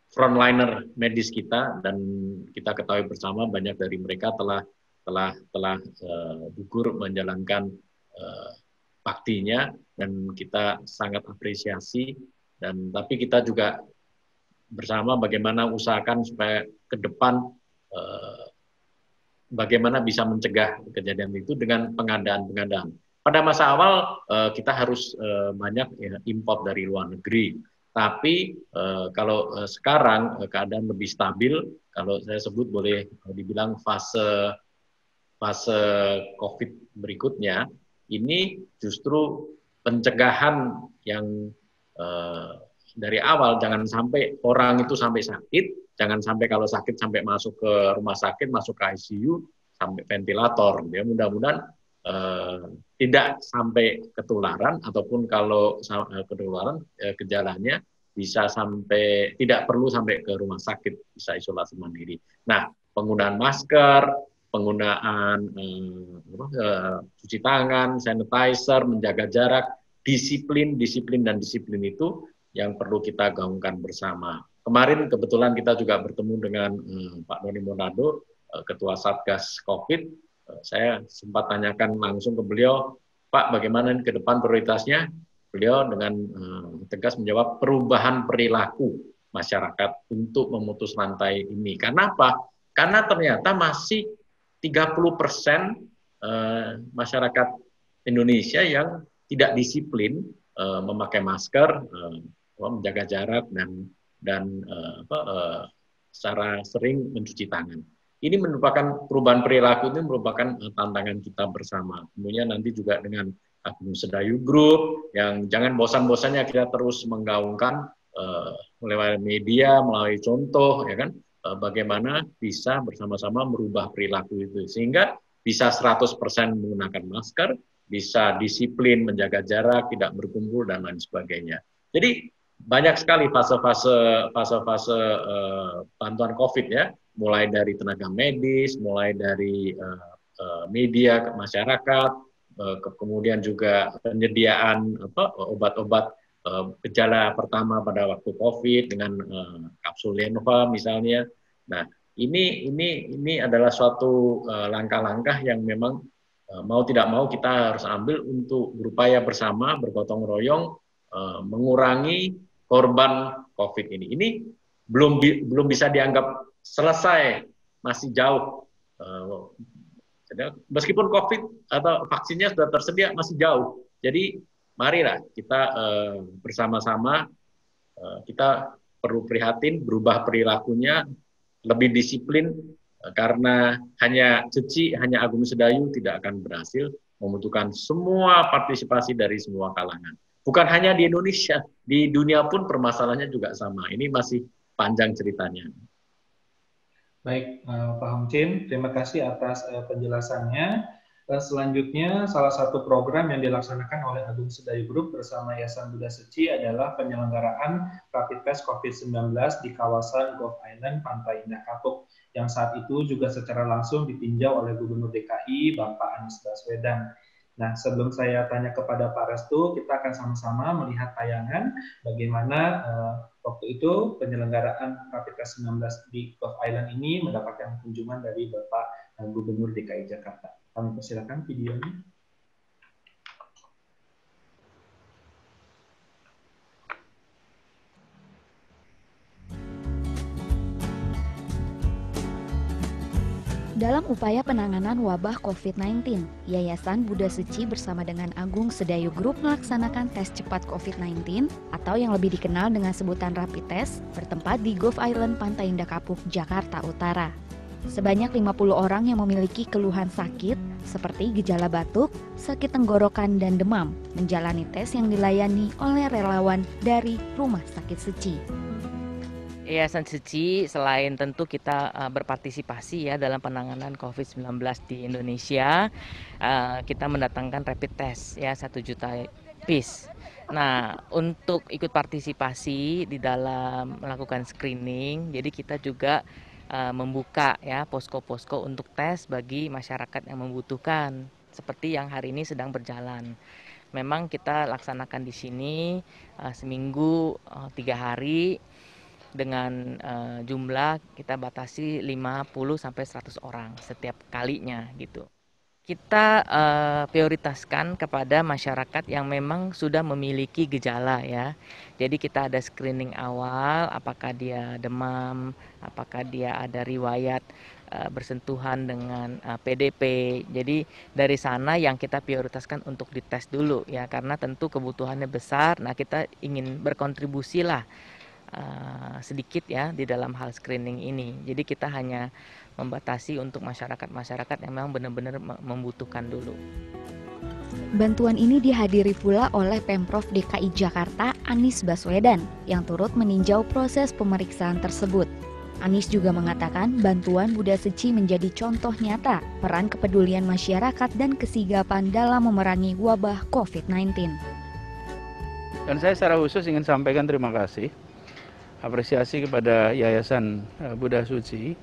frontliner medis kita, dan kita ketahui bersama banyak dari mereka telah gugur menjalankan baktinya, dan kita sangat apresiasi. Dan tapi kita juga bersama bagaimana usahakan supaya ke depan bagaimana bisa mencegah kejadian itu dengan pengadaan. Pada masa awal kita harus banyak import dari luar negeri. Tapi kalau sekarang keadaan lebih stabil, kalau saya sebut boleh dibilang fase COVID berikutnya, ini justru pencegahan yang dari awal, jangan sampai orang itu sampai sakit, jangan sampai kalau sakit sampai masuk ke rumah sakit, masuk ke ICU, sampai ventilator. Ya, mudah-mudahan tidak sampai ketularan, ataupun kalau ketularan gejalanya bisa sampai tidak perlu sampai ke rumah sakit, bisa isolasi mandiri. Nah, penggunaan masker, penggunaan cuci tangan, sanitizer, menjaga jarak, disiplin itu yang perlu kita gaungkan bersama. Kemarin kebetulan kita juga bertemu dengan Pak Doni Monardo, Ketua Satgas COVID. Saya sempat tanyakan langsung ke beliau, Pak, bagaimana ke depan prioritasnya? Beliau dengan tegas menjawab perubahan perilaku masyarakat untuk memutus rantai ini. Karena apa? Karena ternyata masih 30% masyarakat Indonesia yang tidak disiplin memakai masker, menjaga jarak dan secara sering mencuci tangan. Ini merupakan perubahan perilaku, ini merupakan tantangan kita bersama. Kemudian nanti juga dengan Agung Sedayu Group yang jangan bosan-bosannya kita terus menggaungkan melalui media, melalui contoh, ya kan, bagaimana bisa bersama-sama merubah perilaku itu sehingga bisa 100% menggunakan masker, bisa disiplin menjaga jarak, tidak berkumpul dan lain sebagainya. Jadi banyak sekali fase-fase bantuan COVID ya, mulai dari tenaga medis, mulai dari media ke masyarakat, kemudian juga penyediaan obat-obat gejala pertama pada waktu COVID dengan kapsul Lenova misalnya. Nah, ini adalah suatu langkah-langkah yang memang mau tidak mau kita harus ambil untuk berupaya bersama, bergotong royong, mengurangi korban COVID ini. Ini belum bisa dianggap selesai, masih jauh. Meskipun COVID atau vaksinnya sudah tersedia, masih jauh. Jadi marilah kita bersama-sama, kita perlu prihatin, berubah perilakunya, lebih disiplin, karena hanya Agung Sedayu tidak akan berhasil, membutuhkan semua partisipasi dari semua kalangan. Bukan hanya di Indonesia, di dunia pun permasalahannya juga sama. Ini masih panjang ceritanya. Baik, Pak Hong Chin, terima kasih atas penjelasannya. Selanjutnya, salah satu program yang dilaksanakan oleh Agung Sedayu Group bersama Yayasan Buddha Seci adalah penyelenggaraan rapid test COVID-19 di kawasan Gulf Island, Pantai Indah Kapuk, yang saat itu juga secara langsung ditinjau oleh Gubernur DKI, Bapak Anies Baswedan. Nah, sebelum saya tanya kepada Pak Restu, kita akan sama-sama melihat tayangan bagaimana waktu itu penyelenggaraan rapid test 19 di Gulf Island ini mendapatkan kunjungan dari Bapak Gubernur DKI Jakarta. Kami persilakan videonya. Dalam upaya penanganan wabah COVID-19, Yayasan Buddha Seci bersama dengan Agung Sedayu Group melaksanakan tes cepat COVID-19 atau yang lebih dikenal dengan sebutan rapid test bertempat di Gulf Island, Pantai Indah Kapuk, Jakarta Utara. Sebanyak 50 orang yang memiliki keluhan sakit seperti gejala batuk, sakit tenggorokan, dan demam menjalani tes yang dilayani oleh relawan dari Rumah Sakit Seci. Yayasan Seci selain tentu kita berpartisipasi ya dalam penanganan COVID-19 di Indonesia, kita mendatangkan rapid test ya 1 juta piece. Nah, untuk ikut partisipasi di dalam melakukan screening, jadi kita juga membuka ya posko-posko untuk tes bagi masyarakat yang membutuhkan, seperti yang hari ini sedang berjalan. Memang kita laksanakan di sini seminggu 3 hari. Dengan jumlah kita batasi 50-100 orang setiap kalinya gitu. Kita prioritaskan kepada masyarakat yang memang sudah memiliki gejala ya. Jadi kita ada screening awal, apakah dia demam, apakah dia ada riwayat bersentuhan dengan PDP. Jadi dari sana yang kita prioritaskan untuk dites dulu ya, karena tentu kebutuhannya besar. Nah, kita ingin berkontribusi lah sedikit ya di dalam hal screening ini. Jadi kita hanya membatasi untuk masyarakat-masyarakat yang memang benar-benar membutuhkan dulu. Bantuan ini dihadiri pula oleh Pemprov DKI Jakarta Anies Baswedan yang turut meninjau proses pemeriksaan tersebut. Anies juga mengatakan bantuan Buddha Seci menjadi contoh nyata peran kepedulian masyarakat dan kesigapan dalam memerangi wabah COVID-19. Dan saya secara khusus ingin sampaikan terima kasih, apresiasi kepada Yayasan Buddha Suci,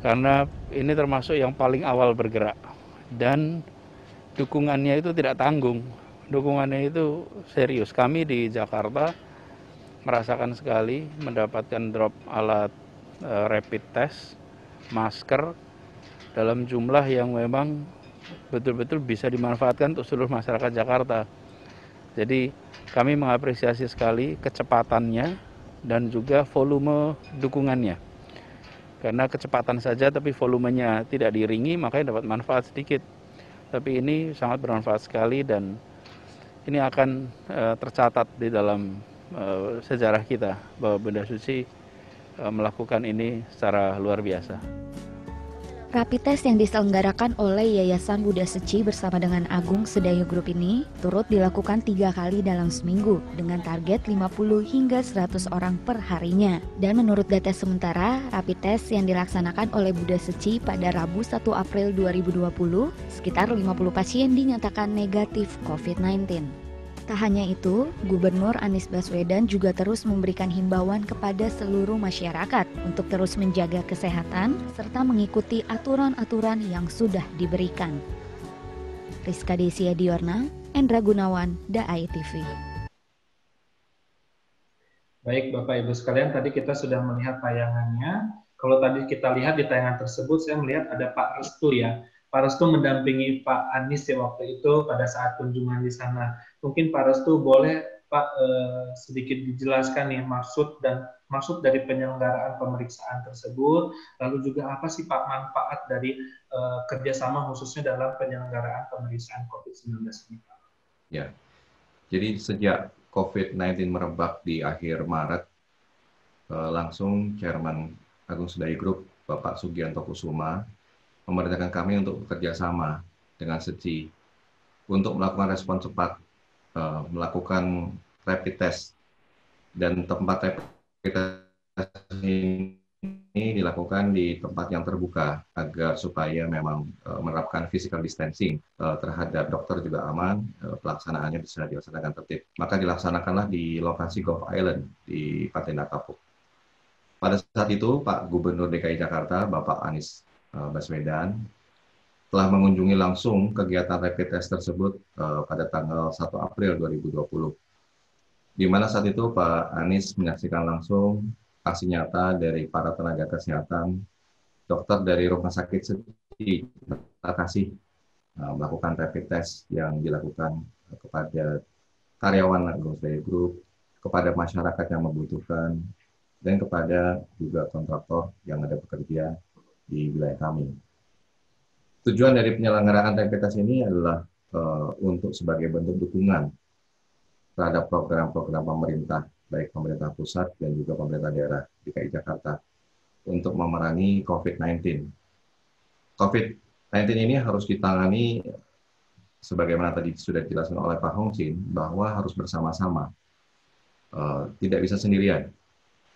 karena ini termasuk yang paling awal bergerak. Dan dukungannya itu tidak tanggung, dukungannya itu serius. Kami di Jakarta merasakan sekali mendapatkan drop alat rapid test, masker dalam jumlah yang memang betul-betul bisa dimanfaatkan untuk seluruh masyarakat Jakarta. Jadi kami mengapresiasi sekali kecepatannya dan juga volume dukungannya. Karena kecepatan saja tapi volumenya tidak diiringi, makanya dapat manfaat sedikit. Tapi ini sangat bermanfaat sekali dan ini akan tercatat di dalam sejarah kita bahwa Buddha Suci melakukan ini secara luar biasa. Rapid test yang diselenggarakan oleh Yayasan Buddha Seci bersama dengan Agung Sedayu Group ini turut dilakukan 3 kali dalam seminggu dengan target 50 hingga 100 orang per harinya. Dan menurut data sementara, rapid test yang dilaksanakan oleh Buddha Seci pada Rabu 1 April 2020, sekitar 50 pasien dinyatakan negatif COVID-19. Tak hanya itu, Gubernur Anies Baswedan juga terus memberikan himbauan kepada seluruh masyarakat untuk terus menjaga kesehatan serta mengikuti aturan-aturan yang sudah diberikan. Rizka Desia Diorna, Endra Gunawan, DAI TV. Baik Bapak Ibu sekalian, tadi kita sudah melihat tayangannya. Kalau tadi kita lihat di tayangan tersebut, saya melihat ada Pak Restu ya. Pak Restu mendampingi Pak Anies ya waktu itu pada saat kunjungan di sana. Mungkin Pak Restu boleh Pak sedikit dijelaskan nih maksud dari penyelenggaraan pemeriksaan tersebut, lalu juga apa sih Pak manfaat dari kerjasama khususnya dalam penyelenggaraan pemeriksaan COVID-19 ini Pak? Ya, jadi sejak COVID-19 merebak di akhir Maret, langsung Chairman Agung Sedayu Group Bapak Sugianto Kusuma memerintahkan kami untuk bekerja sama dengan Seci untuk melakukan respon cepat, melakukan rapid test, dan tempat rapid test ini dilakukan di tempat yang terbuka agar supaya memang menerapkan physical distancing terhadap dokter juga aman, pelaksanaannya bisa dilaksanakan tertib. Maka dilaksanakanlah di lokasi Gulf Island di Pantai Kapuk. Pada saat itu Pak Gubernur DKI Jakarta Bapak Anies Baswedan telah mengunjungi langsung kegiatan rapid test tersebut pada tanggal 1 April 2020. Di mana saat itu Pak Anies menyaksikan langsung aksi nyata dari para tenaga kesehatan, dokter dari Rumah Sakit Seci Kasih melakukan rapid test yang dilakukan kepada karyawan Agung Sedayu Group, kepada masyarakat yang membutuhkan, dan kepada juga kontraktor yang ada bekerja di wilayah kami. Tujuan dari penyelenggaraan rapid test ini adalah untuk sebagai bentuk dukungan terhadap program-program pemerintah, baik pemerintah pusat dan juga pemerintah daerah DKI Jakarta untuk memerangi COVID-19. COVID-19 ini harus ditangani sebagaimana tadi sudah dijelaskan oleh Pak Hong Chin, bahwa harus bersama-sama, tidak bisa sendirian,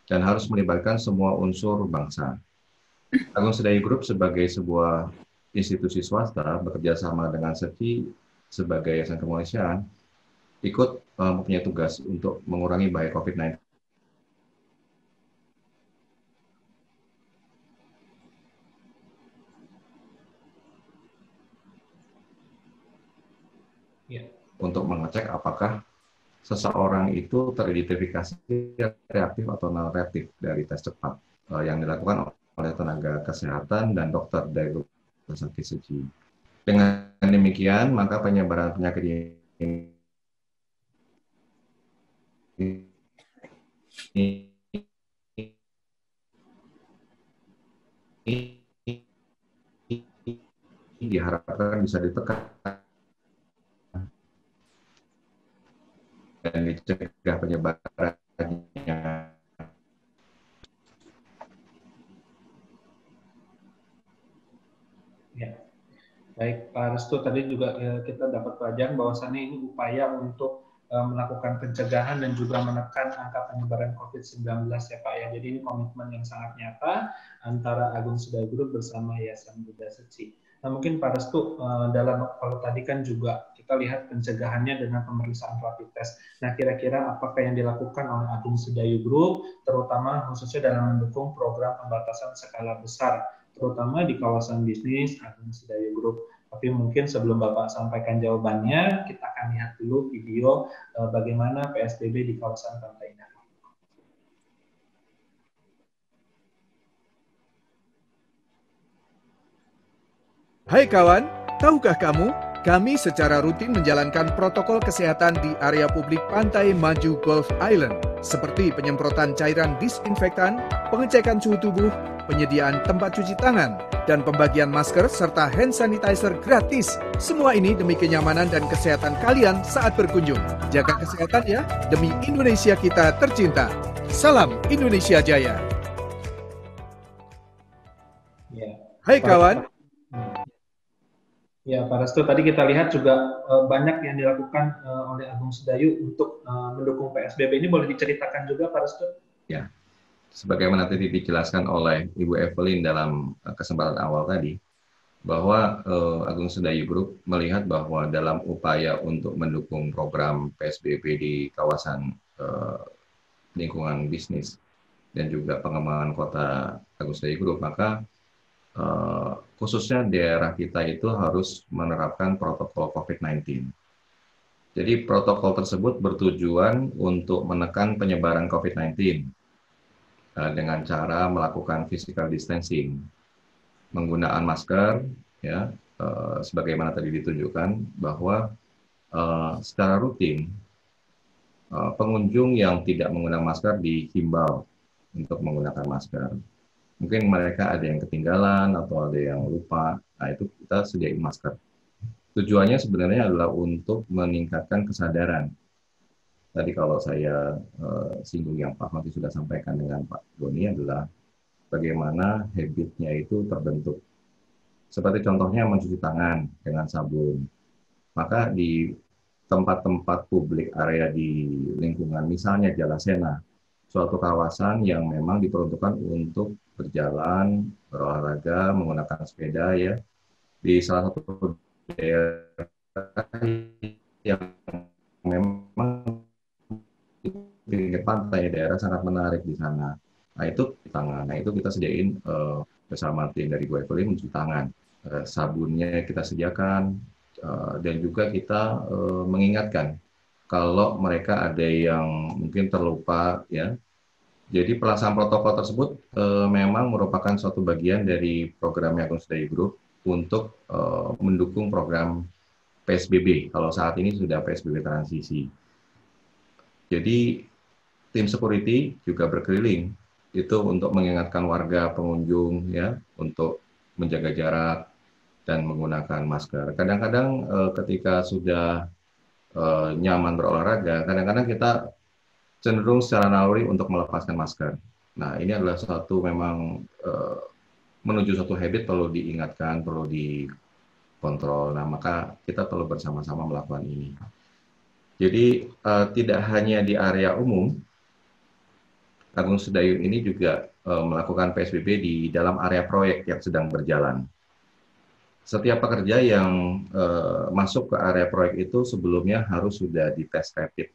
dan harus melibatkan semua unsur bangsa. Agung Sedayu Group sebagai sebuah institusi swasta bekerja sama dengan Seci sebagai yayasan kemanusiaan ikut mempunyai tugas untuk mengurangi bahaya COVID-19. Ya. Untuk mengecek apakah seseorang itu teridentifikasi reaktif atau non reaktif dari tes cepat yang dilakukan oleh tenaga kesehatan dan dokter dari Rumah Sakit Seci. Dengan demikian, maka penyebaran penyakit ini diharapkan bisa ditekan dan dicegah penyebarannya. Ya. Baik, Pak Restu, tadi juga kita dapat pelajaran bahwasannya ini upaya untuk melakukan pencegahan dan juga menekan angka penyebaran COVID-19 ya Pak ya. Jadi ini komitmen yang sangat nyata antara Agung Sedayu Group bersama Yayasan Buddha Seci. Nah mungkin Pak Restu, kalau tadi kan juga kita lihat pencegahannya dengan pemeriksaan rapid test. Nah kira-kira apakah yang dilakukan oleh Agung Sedayu Group, terutama khususnya dalam mendukung program pembatasan skala besar, terutama di kawasan bisnis Agung Sedayu Group. Tapi mungkin sebelum Bapak sampaikan jawabannya, kita akan lihat dulu video bagaimana PSBB di kawasan Pantai Indah. Hai kawan, tahukah kamu? Kami secara rutin menjalankan protokol kesehatan di area publik Pantai Maju Golf Island, seperti penyemprotan cairan disinfektan, pengecekan suhu tubuh, penyediaan tempat cuci tangan, dan pembagian masker serta hand sanitizer gratis. Semua ini demi kenyamanan dan kesehatan kalian saat berkunjung. Jaga kesehatan ya, demi Indonesia kita tercinta. Salam Indonesia Jaya. Hai kawan. Ya, Pak Restu, tadi kita lihat juga banyak yang dilakukan oleh Agung Sedayu untuk mendukung PSBB. Ini boleh diceritakan juga, Pak Restu? Ya, sebagaimana tadi dijelaskan oleh Ibu Evelyn dalam kesempatan awal tadi, bahwa Agung Sedayu Group melihat bahwa dalam upaya untuk mendukung program PSBB di kawasan lingkungan bisnis dan juga pengembangan kota Agung Sedayu Group, maka khususnya daerah kita itu harus menerapkan protokol COVID-19. Jadi protokol tersebut bertujuan untuk menekan penyebaran COVID-19 dengan cara melakukan physical distancing, menggunakan masker, ya, sebagaimana tadi ditunjukkan bahwa secara rutin pengunjung yang tidak menggunakan masker dihimbau untuk menggunakan masker. Mungkin mereka ada yang ketinggalan atau ada yang lupa, nah itu kita sediain masker. Tujuannya sebenarnya adalah untuk meningkatkan kesadaran. Tadi kalau saya singgung yang Pak Hoti sudah sampaikan dengan Pak Doni adalah bagaimana habitnya itu terbentuk. Seperti contohnya mencuci tangan dengan sabun. Maka di tempat-tempat publik area di lingkungan, misalnya Jalasena, suatu kawasan yang memang diperuntukkan untuk berjalan, berolahraga, menggunakan sepeda ya, di salah satu daerah yang memang pinggir pantai, daerah sangat menarik di sana. Nah itu tangan, nah itu kita sediain bersama tim dari Bu Evelyn mencuci tangan, sabunnya kita sediakan, dan juga kita mengingatkan kalau mereka ada yang mungkin terlupa ya. Jadi pelaksanaan protokol tersebut memang merupakan suatu bagian dari program Agung Sedayu Group untuk mendukung program PSBB. Kalau saat ini sudah PSBB transisi. Jadi tim security juga berkeliling itu untuk mengingatkan warga pengunjung ya untuk menjaga jarak dan menggunakan masker. Kadang-kadang ketika sudah nyaman berolahraga, kadang-kadang kita cenderung secara naluri untuk melepaskan masker. Nah, ini adalah suatu memang menuju suatu habit perlu diingatkan, perlu dikontrol. Nah, maka kita perlu bersama-sama melakukan ini. Jadi, tidak hanya di area umum, Agung Sedayu ini juga melakukan PSBB di dalam area proyek yang sedang berjalan. Setiap pekerja yang masuk ke area proyek itu sebelumnya harus sudah dites rapid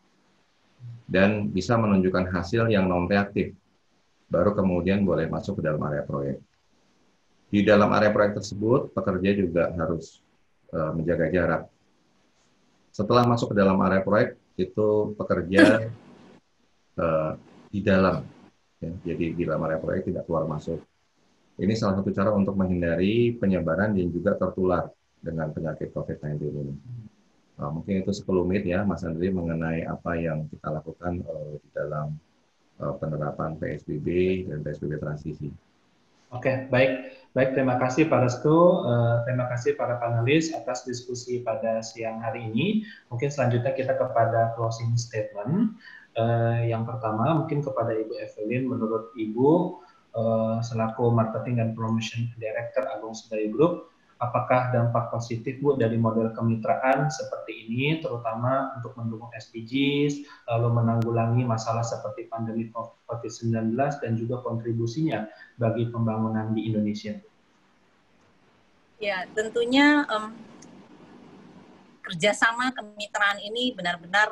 dan bisa menunjukkan hasil yang non-reaktif, baru kemudian boleh masuk ke dalam area proyek. Di dalam area proyek tersebut, pekerja juga harus menjaga jarak. Setelah masuk ke dalam area proyek, itu pekerja di dalam, ya, jadi di dalam area proyek tidak keluar masuk. Ini salah satu cara untuk menghindari penyebaran dan juga tertular dengan penyakit COVID-19 ini. Mungkin itu sekelumit ya, Mas Andri, mengenai apa yang kita lakukan di dalam penerapan PSBB dan PSBB transisi. Oke, baik. Terima kasih Pak Restu, terima kasih para panelis atas diskusi pada siang hari ini. Mungkin selanjutnya kita kepada closing statement. Yang pertama mungkin kepada Ibu Evelyn, menurut Ibu selaku Marketing dan Promotion Director Agung Sedayu Group, apakah dampak positif Bu dari model kemitraan seperti ini, terutama untuk mendukung SDGs, lalu menanggulangi masalah seperti pandemi COVID-19 dan juga kontribusinya bagi pembangunan di Indonesia? Ya, tentunya kerjasama kemitraan ini benar-benar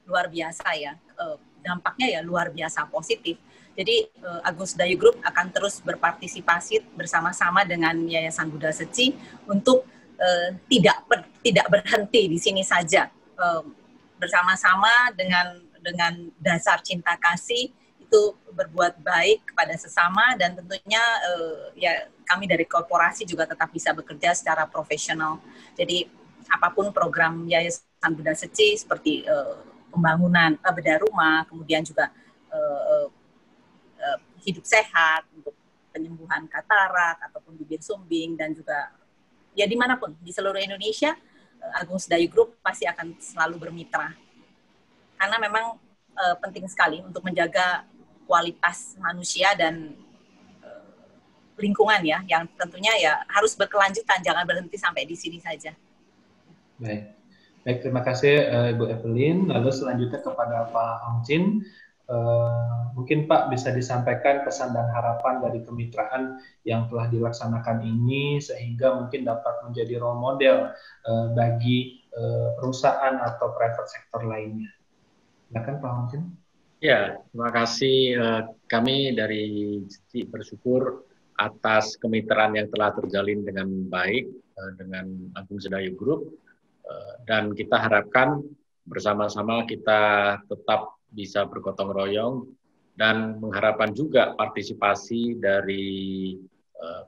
luar biasa ya. Dampaknya ya luar biasa positif. Jadi Agung Sedayu Group akan terus berpartisipasi bersama-sama dengan Yayasan Buddha Seci untuk tidak berhenti di sini saja. Bersama-sama dengan dasar cinta kasih itu berbuat baik kepada sesama, dan tentunya ya kami dari korporasi juga tetap bisa bekerja secara profesional. Jadi apapun program Yayasan Buddha Seci seperti pembangunan bedah rumah, kemudian juga hidup sehat untuk penyembuhan katarak ataupun bibir sumbing, dan juga ya dimanapun di seluruh Indonesia, Agung Sedayu Group pasti akan selalu bermitra, karena memang penting sekali untuk menjaga kualitas manusia dan lingkungan ya, yang tentunya ya harus berkelanjutan, jangan berhenti sampai di sini saja. Baik, terima kasih Ibu Evelyn. Lalu selanjutnya kepada Pak Hong Jin. Mungkin Pak bisa disampaikan pesan dan harapan dari kemitraan yang telah dilaksanakan ini sehingga mungkin dapat menjadi role model bagi perusahaan atau private sector lainnya. Silakan Pak Hong Jin. Ya, terima kasih. Kami dari Seci bersyukur atas kemitraan yang telah terjalin dengan baik dengan Agung Sedayu Group, dan kita harapkan bersama-sama kita tetap bisa bergotong royong dan mengharapkan juga partisipasi dari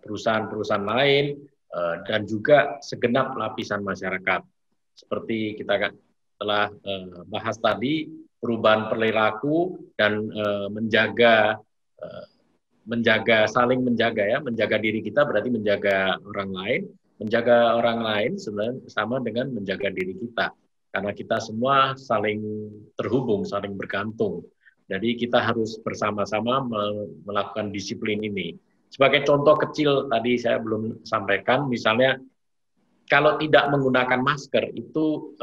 perusahaan-perusahaan lain dan juga segenap lapisan masyarakat. Seperti kita telah bahas tadi, perubahan perilaku dan saling menjaga ya, menjaga diri kita berarti menjaga orang lain. Menjaga orang lain sebenarnya sama dengan menjaga diri kita. Karena kita semua saling terhubung, saling bergantung. Jadi kita harus bersama-sama melakukan disiplin ini. Sebagai contoh kecil tadi saya belum sampaikan, misalnya kalau tidak menggunakan masker itu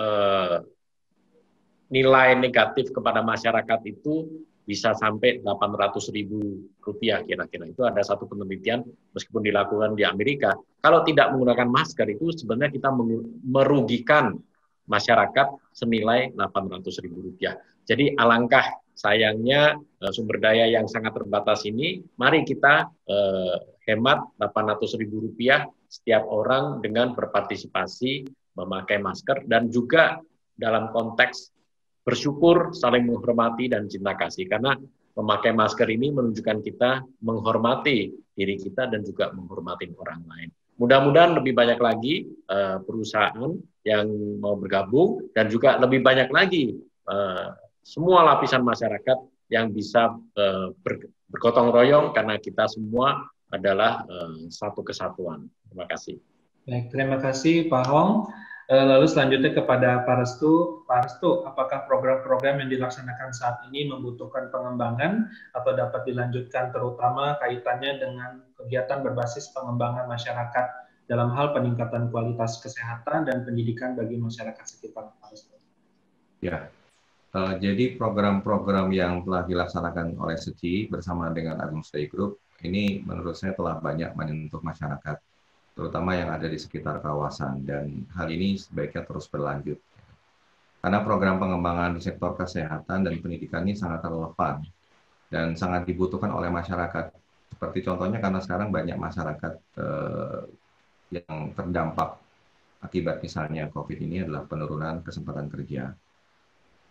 nilai negatif kepada masyarakat itu bisa sampai Rp800.000 kira-kira. Itu ada satu penelitian meskipun dilakukan di Amerika. Kalau tidak menggunakan masker itu sebenarnya kita merugikan masyarakat senilai Rp800.000. Jadi alangkah sayangnya sumber daya yang sangat terbatas ini, mari kita hemat Rp800.000 setiap orang dengan berpartisipasi memakai masker, dan juga dalam konteks bersyukur, saling menghormati dan cinta kasih. Karena memakai masker ini menunjukkan kita menghormati diri kita dan juga menghormati orang lain. Mudah-mudahan lebih banyak lagi perusahaan yang mau bergabung, dan juga lebih banyak lagi semua lapisan masyarakat yang bisa bergotong royong, karena kita semua adalah satu kesatuan. Terima kasih. Baik, terima kasih Pak Hong. Lalu selanjutnya kepada Pak Restu. Pak Restu, apakah program-program yang dilaksanakan saat ini membutuhkan pengembangan atau dapat dilanjutkan, terutama kaitannya dengan kegiatan berbasis pengembangan masyarakat dalam hal peningkatan kualitas kesehatan dan pendidikan bagi masyarakat sekitar? Pak Restu. Ya, jadi program-program yang telah dilaksanakan oleh Seci bersama dengan Agung Sedayu Group ini menurut saya telah banyak menyentuh masyarakat, terutama yang ada di sekitar kawasan, dan hal ini sebaiknya terus berlanjut. Karena program pengembangan di sektor kesehatan dan pendidikan ini sangat relevan dan sangat dibutuhkan oleh masyarakat. Seperti contohnya karena sekarang banyak masyarakat yang terdampak akibat misalnya COVID ini adalah penurunan kesempatan kerja.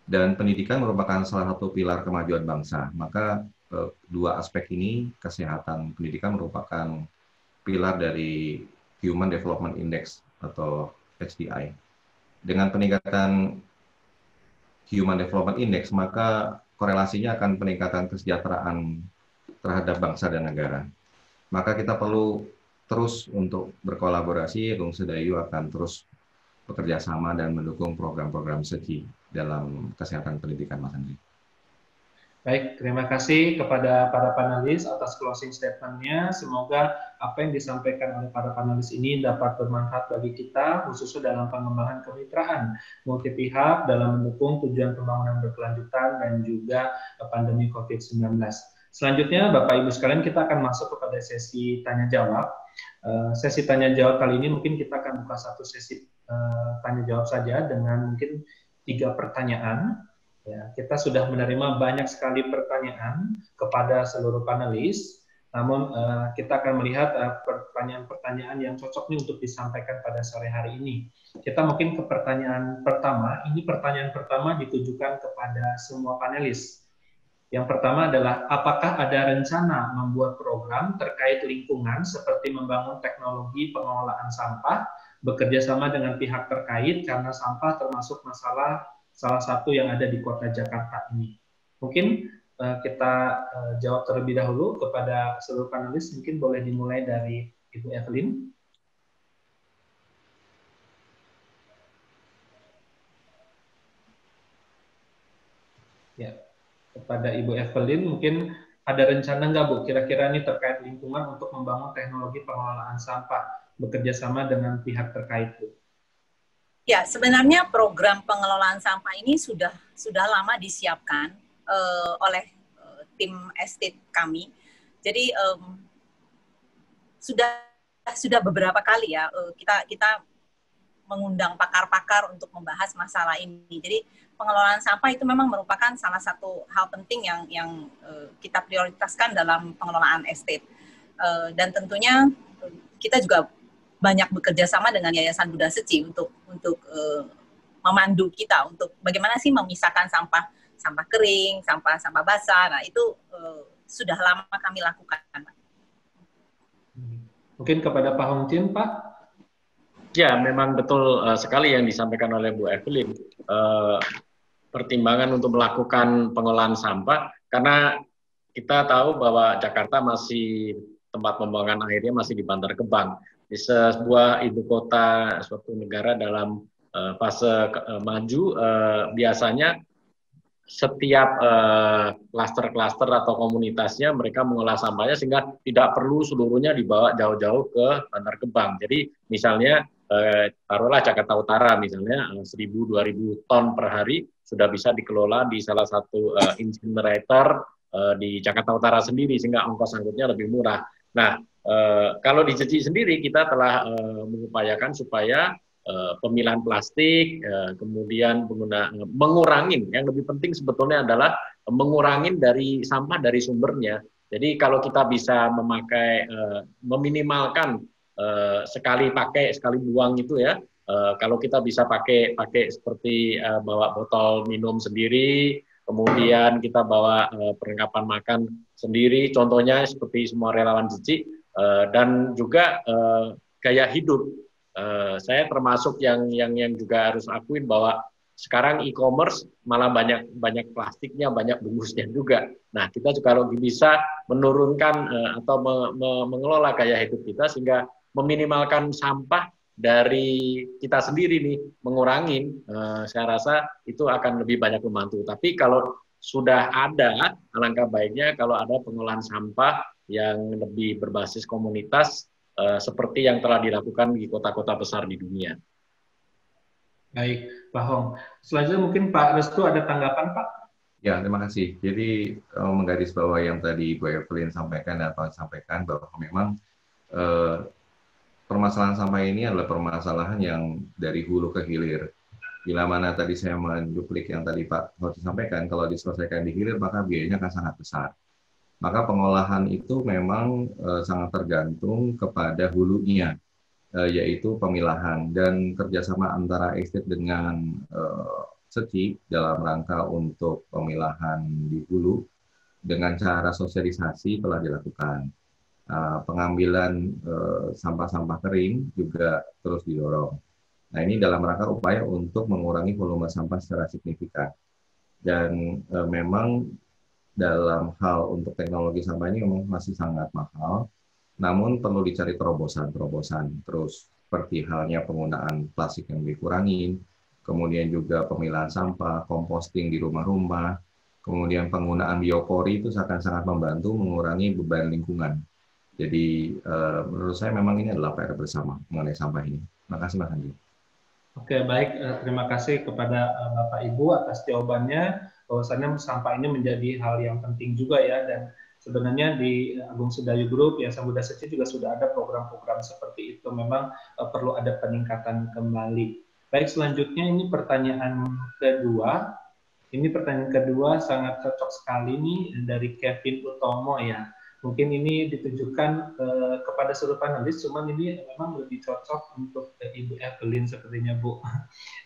Dan pendidikan merupakan salah satu pilar kemajuan bangsa. Maka dua aspek ini, kesehatan, pendidikan merupakan pilar dari Human Development Index atau HDI. Dengan peningkatan Human Development Index, maka korelasinya akan peningkatan kesejahteraan terhadap bangsa dan negara. Maka kita perlu terus untuk berkolaborasi. Agung Sedayu akan terus bekerja sama dan mendukung program-program Seci dalam kesehatan pendidikan, Mas Andri. Baik, terima kasih kepada para panelis atas closing statement-nya. Semoga apa yang disampaikan oleh para panelis ini dapat bermanfaat bagi kita, khususnya dalam pengembangan kemitraan multi pihak dalam mendukung tujuan pembangunan berkelanjutan dan juga pandemi COVID-19. Selanjutnya, Bapak Ibu sekalian, kita akan masuk kepada sesi tanya-jawab. Sesi tanya-jawab kali ini mungkin kita akan buka satu sesi tanya-jawab saja dengan mungkin 3 pertanyaan. Ya, kita sudah menerima banyak sekali pertanyaan kepada seluruh panelis, namun kita akan melihat pertanyaan-pertanyaan yang cocok nih untuk disampaikan pada sore hari ini. Kita mungkin ke pertanyaan pertama. Ini pertanyaan pertama ditujukan kepada semua panelis. Yang pertama adalah, apakah ada rencana membuat program terkait lingkungan seperti membangun teknologi pengelolaan sampah, bekerja sama dengan pihak terkait karena sampah termasuk masalah salah satu yang ada di kota Jakarta ini. Mungkin kita jawab terlebih dahulu kepada seluruh panelis. Mungkin boleh dimulai dari Ibu Evelyn. Ya, kepada Ibu Evelyn, mungkin ada rencana nggak Bu, kira-kira ini terkait lingkungan untuk membangun teknologi pengelolaan sampah, bekerja sama dengan pihak terkait Bu? Ya, sebenarnya program pengelolaan sampah ini sudah lama disiapkan oleh tim estate kami. Jadi sudah beberapa kali ya kita mengundang pakar-pakar untuk membahas masalah ini. Jadi pengelolaan sampah itu memang merupakan salah satu hal penting yang kita prioritaskan dalam pengelolaan estate. Dan tentunya kita juga banyak bekerja sama dengan Yayasan Buddha Seci untuk memandu kita untuk bagaimana sih memisahkan sampah kering, sampah basah. Nah, itu sudah lama kami lakukan. Mungkin kepada Pak Hong Jin, Pak? Ya, memang betul sekali yang disampaikan oleh Bu Evelyn. Pertimbangan untuk melakukan pengelolaan sampah, karena kita tahu bahwa Jakarta masih tempat pembuangan airnya masih di Bantar Gebang. Di sebuah ibu kota, suatu negara dalam fase maju, biasanya setiap klaster-klaster atau komunitasnya mereka mengolah sampahnya sehingga tidak perlu seluruhnya dibawa jauh-jauh ke Bantar Gebang. Jadi misalnya taruhlah Jakarta Utara misalnya 1.000-2.000 ton per hari sudah bisa dikelola di salah satu incinerator di Jakarta Utara sendiri sehingga ongkos angkutnya lebih murah. Nah, kalau di Seci sendiri kita telah mengupayakan supaya pemilahan plastik, kemudian mengurangin, yang lebih penting sebetulnya adalah mengurangin dari sampah dari sumbernya. Jadi kalau kita bisa memakai, meminimalkan sekali pakai, sekali buang itu ya, kalau kita bisa pakai seperti bawa botol minum sendiri, kemudian kita bawa perlengkapan makan sendiri, contohnya seperti semua relawan Seci, dan juga gaya hidup. Saya termasuk yang juga harus akuin bahwa sekarang e-commerce malah banyak plastiknya, banyak bungkusnya juga. Nah, kita juga kalau bisa menurunkan atau mengelola gaya hidup kita sehingga meminimalkan sampah dari kita sendiri nih, mengurangin, saya rasa itu akan lebih banyak membantu. Tapi kalau sudah ada, alangkah baiknya kalau ada pengolahan sampah yang lebih berbasis komunitas seperti yang telah dilakukan di kota-kota besar di dunia. Baik, Pak Hong. Selanjutnya mungkin Pak Restu ada tanggapan, Pak? Ya, terima kasih. Jadi menggarisbawahi yang tadi Bu Evelyn sampaikan dan Pak sampaikan bahwa memang permasalahan sampah ini adalah permasalahan yang dari hulu ke hilir. Bila mana tadi saya menduplik yang tadi Pak Hoti sampaikan, kalau diselesaikan di hilir maka biayanya akan sangat besar. Maka pengolahan itu memang sangat tergantung kepada hulunya, yaitu pemilahan dan kerjasama antara estate dengan Seci dalam rangka untuk pemilahan di hulu dengan cara sosialisasi telah dilakukan. Pengambilan sampah-sampah kering juga terus didorong. Nah, ini dalam rangka upaya untuk mengurangi volume sampah secara signifikan. Dan memang dalam hal untuk teknologi sampah ini memang masih sangat mahal, namun perlu dicari terobosan. Terus seperti halnya penggunaan plastik yang dikurangin, kemudian juga pemilahan sampah, composting di rumah-rumah, kemudian penggunaan biopori itu akan sangat membantu mengurangi beban lingkungan. Jadi menurut saya memang ini adalah PR bersama mengenai sampah ini. Terima kasih Mas Andi. Oke, baik. Terima kasih kepada Bapak Ibu atas jawabannya. Bahwasannya sampah ini menjadi hal yang penting juga ya, dan sebenarnya di Agung Sedayu Group, Yayasan Buddha Seci juga sudah ada program-program seperti itu. Memang perlu ada peningkatan kembali. Baik, selanjutnya ini pertanyaan kedua. Ini pertanyaan kedua sangat cocok sekali nih dari Kevin Utomo ya. Mungkin ini ditujukan kepada seluruh panelis, cuman ini memang lebih cocok untuk Ibu Evelyn sepertinya, Bu.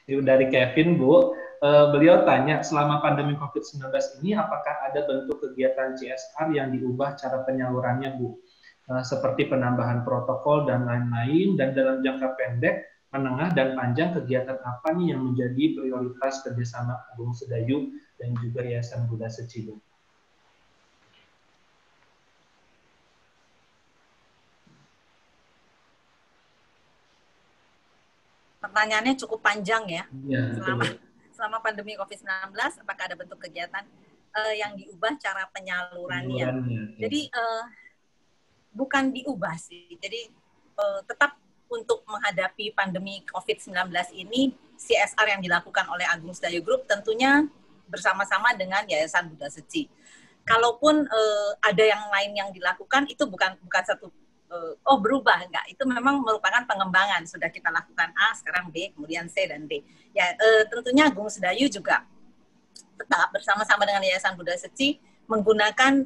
Dari Kevin, Bu, beliau tanya, selama pandemi COVID-19 ini, apakah ada bentuk kegiatan CSR yang diubah cara penyalurannya, Bu? Seperti penambahan protokol dan lain-lain, dan dalam jangka pendek, menengah, dan panjang, kegiatan apa nih yang menjadi prioritas kerjasama Agung Sedayu dan juga Yayasan Buddha Seci, Bu? Pertanyaannya cukup panjang ya. Ya, selama pandemi COVID-19, apakah ada bentuk kegiatan yang diubah cara penyalurannya? Jadi bukan diubah sih. Jadi tetap untuk menghadapi pandemi COVID-19 ini, CSR yang dilakukan oleh Agung Sedayu Group tentunya bersama-sama dengan Yayasan Buddha Seci. Kalaupun ada yang lain yang dilakukan, itu bukan satu berubah, enggak. Itu memang merupakan pengembangan. Sudah kita lakukan A, sekarang B, kemudian C dan D. Ya, tentunya Agung Sedayu juga tetap bersama-sama dengan Yayasan Buddha Seci menggunakan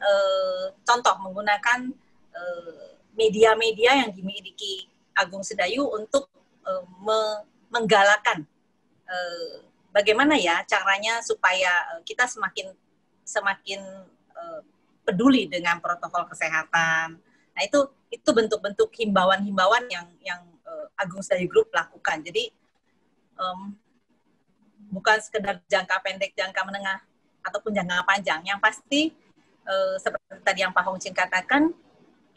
menggunakan media-media yang dimiliki Agung Sedayu untuk menggalakkan bagaimana ya caranya supaya kita semakin peduli dengan protokol kesehatan. Nah, itu bentuk-bentuk himbauan-himbauan yang Agung Sedayu Group lakukan. Jadi bukan sekedar jangka pendek, jangka menengah, ataupun jangka panjang. Yang pasti seperti tadi yang Pak Hong Chin katakan,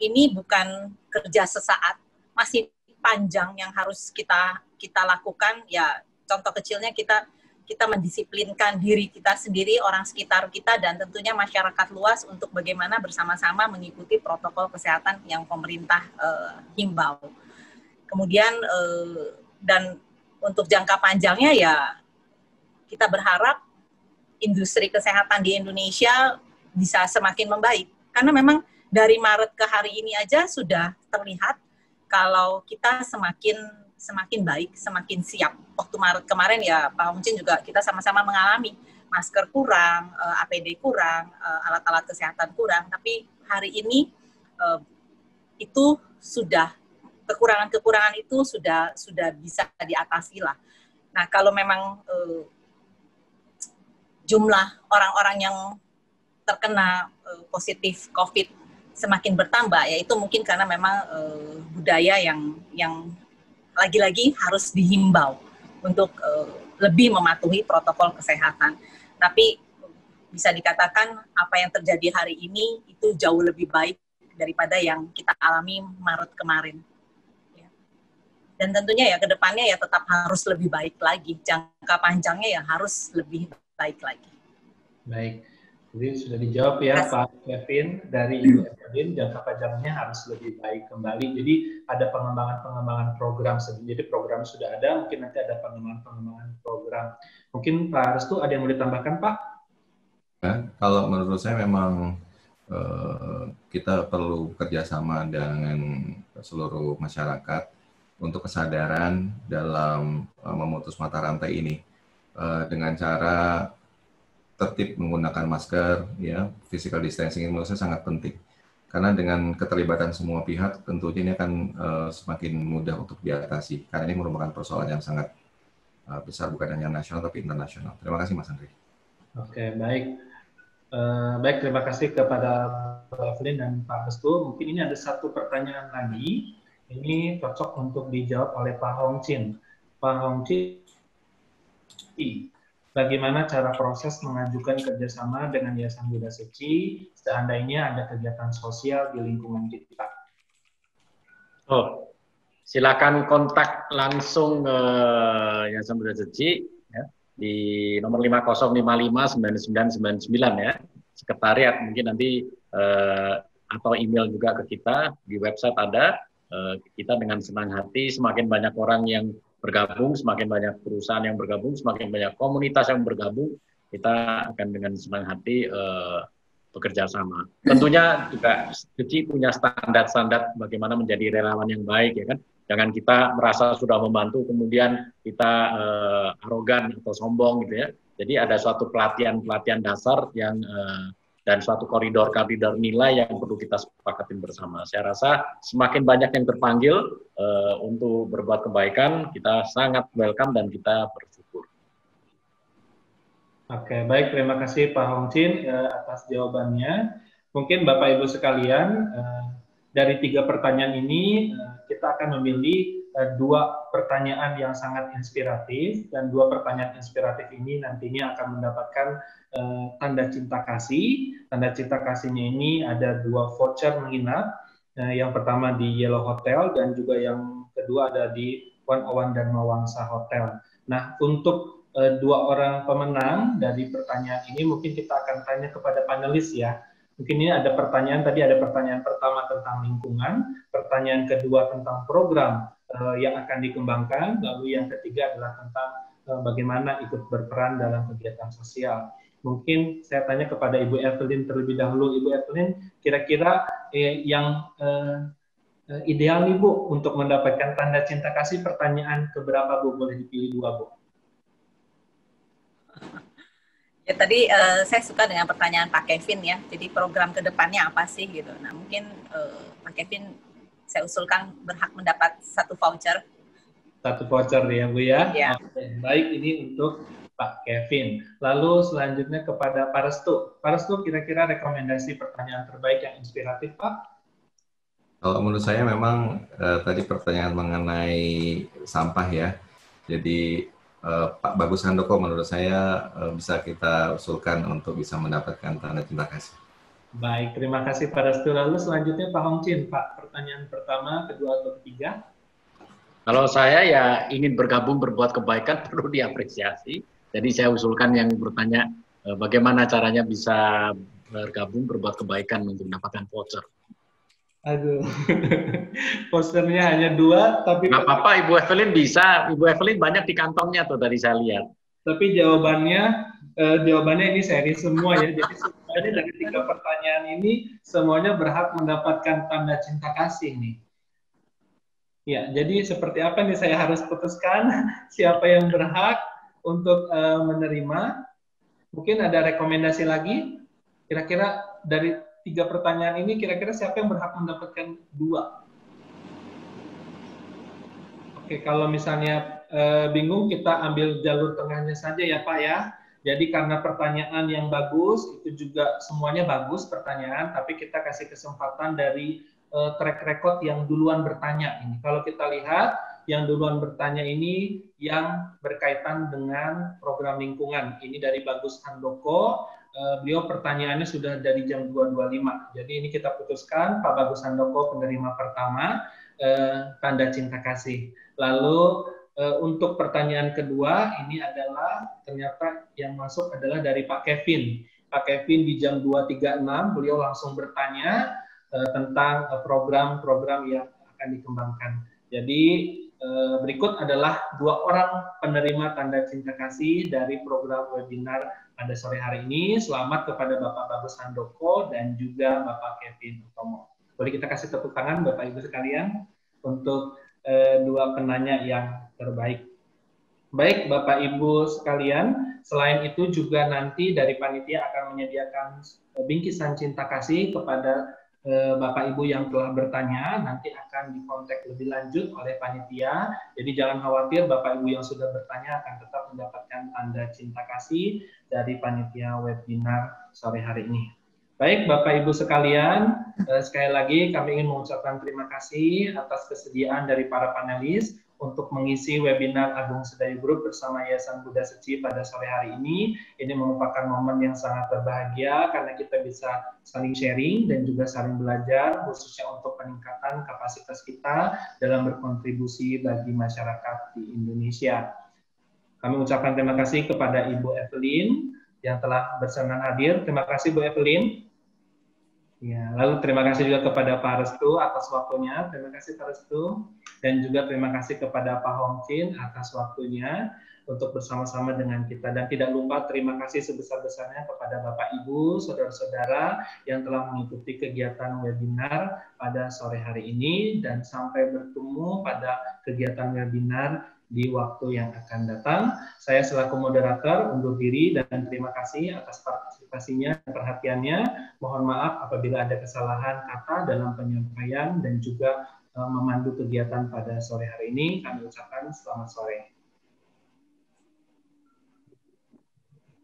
ini bukan kerja sesaat, masih panjang yang harus kita lakukan. Ya, contoh kecilnya kita mendisiplinkan diri kita sendiri, orang sekitar kita, dan tentunya masyarakat luas untuk bagaimana bersama-sama mengikuti protokol kesehatan yang pemerintah himbau. Kemudian dan untuk jangka panjangnya ya kita berharap industri kesehatan di Indonesia bisa semakin membaik. Karena memang dari Maret ke hari ini aja sudah terlihat kalau kita semakin baik, semakin siap. Waktu Maret kemarin ya Pak Hong Chin juga kita sama-sama mengalami masker kurang, APD kurang, alat-alat kesehatan kurang. Tapi hari ini itu sudah kekurangan-kekurangan itu sudah bisa diatasi lah. Nah, kalau memang jumlah orang-orang yang terkena positif COVID semakin bertambah, ya itu mungkin karena memang budaya yang lagi-lagi harus dihimbau untuk lebih mematuhi protokol kesehatan. Tapi bisa dikatakan apa yang terjadi hari ini itu jauh lebih baik daripada yang kita alami Maret kemarin. Ya. Dan tentunya ya ke depannya ya tetap harus lebih baik lagi. Jangka panjangnya ya harus lebih baik lagi. Baik. Jadi sudah dijawab ya Pak Kevin dari Ibu Evelyn, jangka panjangnya harus lebih baik kembali. Jadi ada pengembangan program. Jadi program sudah ada, mungkin nanti ada pengembangan program. Mungkin Pak Restu ada yang mau ditambahkan Pak? Ya, kalau menurut saya memang kita perlu kerjasama dengan seluruh masyarakat untuk kesadaran dalam memutus mata rantai ini dengan cara tertib menggunakan masker, ya, physical distancing menurut saya sangat penting. Karena dengan keterlibatan semua pihak, tentunya ini akan semakin mudah untuk diatasi. Karena ini merupakan persoalan yang sangat besar, bukan hanya nasional tapi internasional. Terima kasih Mas Andri. Oke, baik. Baik, terima kasih kepada Pak Evelyn dan Pak Restu. Mungkin ini ada satu pertanyaan lagi. Ini cocok untuk dijawab oleh Pak Hong Chin. Pak Hong Chin, bagaimana cara proses mengajukan kerjasama dengan Yayasan Buddha Seci seandainya ada kegiatan sosial di lingkungan kita? Silakan kontak langsung Yayasan Buddha Seci ya, di nomor 50559999 ya, sekretariat. Mungkin nanti atau email juga ke kita, di website ada. Kita dengan senang hati, semakin banyak orang yang bergabung, semakin banyak perusahaan yang bergabung, semakin banyak komunitas yang bergabung, kita akan dengan senang hati bekerja sama. Tentunya juga Suci punya standar-standar bagaimana menjadi relawan yang baik, ya kan. Jangan kita merasa sudah membantu kemudian kita arogan atau sombong gitu ya. Jadi ada suatu pelatihan dasar yang dan suatu koridor nilai yang perlu kita sepakatin bersama. Saya rasa semakin banyak yang terpanggil untuk berbuat kebaikan, kita sangat welcome dan kita bersyukur. Oke, baik, terima kasih Pak Hong Chin atas jawabannya. Mungkin Bapak Ibu sekalian, dari 3 pertanyaan ini kita akan memilih 2 pertanyaan yang sangat inspiratif, dan 2 pertanyaan inspiratif ini nantinya akan mendapatkan tanda cinta kasih. Tanda cinta kasihnya ini ada 2 voucher menginap, yang pertama di Yellow Hotel dan juga yang kedua ada di One Dharma Wangsa Hotel. Nah, untuk 2 orang pemenang dari pertanyaan ini mungkin kita akan tanya kepada panelis ya. Mungkin ini ada pertanyaan, tadi ada pertanyaan pertama tentang lingkungan, pertanyaan kedua tentang program yang akan dikembangkan, lalu yang ketiga adalah tentang bagaimana ikut berperan dalam kegiatan sosial. Mungkin saya tanya kepada Ibu Evelyn terlebih dahulu. Ibu Evelyn, kira-kira yang ideal nih Bu untuk mendapatkan tanda cinta kasih, pertanyaan keberapa Bu? Boleh dipilih 2 Bu. Ya, tadi saya suka dengan pertanyaan Pak Kevin ya. Jadi program kedepannya apa sih gitu. Nah mungkin Pak Kevin saya usulkan berhak mendapat 1 voucher. 1 voucher ya Bu ya. Ya. Oke, baik, ini untuk Pak Kevin. Lalu selanjutnya kepada Pak Restu. Pak Restu, kira-kira rekomendasi pertanyaan terbaik yang inspiratif Pak? Kalau menurut saya memang tadi pertanyaan mengenai sampah ya. Jadi Pak Bagus Handoko menurut saya bisa kita usulkan untuk bisa mendapatkan tanda cinta kasih. Baik, terima kasih Pak Restu. Lalu selanjutnya Pak Hong Chin, Pak, pertanyaan pertama, kedua, atau ketiga? Kalau saya ya ingin bergabung berbuat kebaikan perlu diapresiasi. Jadi saya usulkan yang bertanya bagaimana caranya bisa bergabung berbuat kebaikan untuk mendapatkan voucher. Aduh, posternya hanya 2, tapi nggak apa-apa, Ibu Evelyn bisa. Ibu Evelyn banyak di kantongnya tuh tadi saya lihat. Tapi jawabannya ini seri semua ya. Jadi semuanya dari 3 pertanyaan ini semuanya berhak mendapatkan tanda cinta kasih nih. Ya, jadi seperti apa nih saya harus putuskan siapa yang berhak untuk menerima? Mungkin ada rekomendasi lagi? Kira-kira dari 3 pertanyaan ini, kira-kira siapa yang berhak mendapatkan 2? Oke, kalau misalnya bingung, kita ambil jalur tengahnya saja ya Pak ya. Jadi karena pertanyaan yang bagus, itu juga semuanya bagus pertanyaan, tapi kita kasih kesempatan dari track record yang duluan bertanya ini. Kalau kita lihat, yang duluan bertanya ini yang berkaitan dengan program lingkungan. Ini dari Bagus Handoko. Beliau pertanyaannya sudah dari jam 2.25. Jadi ini kita putuskan Pak Bagus Handoko penerima pertama, tanda cinta kasih. Lalu untuk pertanyaan kedua ini adalah ternyata yang masuk adalah dari Pak Kevin. Pak Kevin di jam 2.36 beliau langsung bertanya tentang program-program yang akan dikembangkan. Jadi berikut adalah 2 orang penerima tanda cinta kasih dari program webinar pada sore hari ini. Selamat kepada Bapak Bagus Handoko dan juga Bapak Kevin Utomo. Boleh kita kasih tepuk tangan Bapak Ibu sekalian untuk 2 penanya yang terbaik. Baik Bapak Ibu sekalian, selain itu juga nanti dari panitia akan menyediakan bingkisan cinta kasih kepada Bapak Ibu yang telah bertanya, nanti akan dikontak lebih lanjut oleh panitia. Jadi jangan khawatir, Bapak Ibu yang sudah bertanya akan tetap mendapatkan tanda cinta kasih dari panitia webinar sore hari ini. Baik Bapak Ibu sekalian, sekali lagi kami ingin mengucapkan terima kasih atas kesediaan dari para panelis untuk mengisi webinar Agung Sedayu Group bersama Yayasan Buddha Seci pada sore hari ini. Ini merupakan momen yang sangat berbahagia karena kita bisa saling sharing dan juga saling belajar, khususnya untuk peningkatan kapasitas kita dalam berkontribusi bagi masyarakat di Indonesia. Kami ucapkan terima kasih kepada Ibu Evelyn yang telah berkenan hadir. Terima kasih Bu Evelyn. Ya, lalu terima kasih juga kepada Pak Restu atas waktunya. Terima kasih Pak Restu. Dan juga terima kasih kepada Pak Hong Chin atas waktunya untuk bersama-sama dengan kita. Dan tidak lupa terima kasih sebesar-besarnya kepada Bapak Ibu, saudara-saudara yang telah mengikuti kegiatan webinar pada sore hari ini. Dan sampai bertemu pada kegiatan webinar di waktu yang akan datang. Saya selaku moderator undur diri dan terima kasih atas partisipasinya dan perhatiannya. Mohon maaf apabila ada kesalahan kata dalam penyampaian dan juga memandu kegiatan pada sore hari ini. Kami ucapkan selamat sore.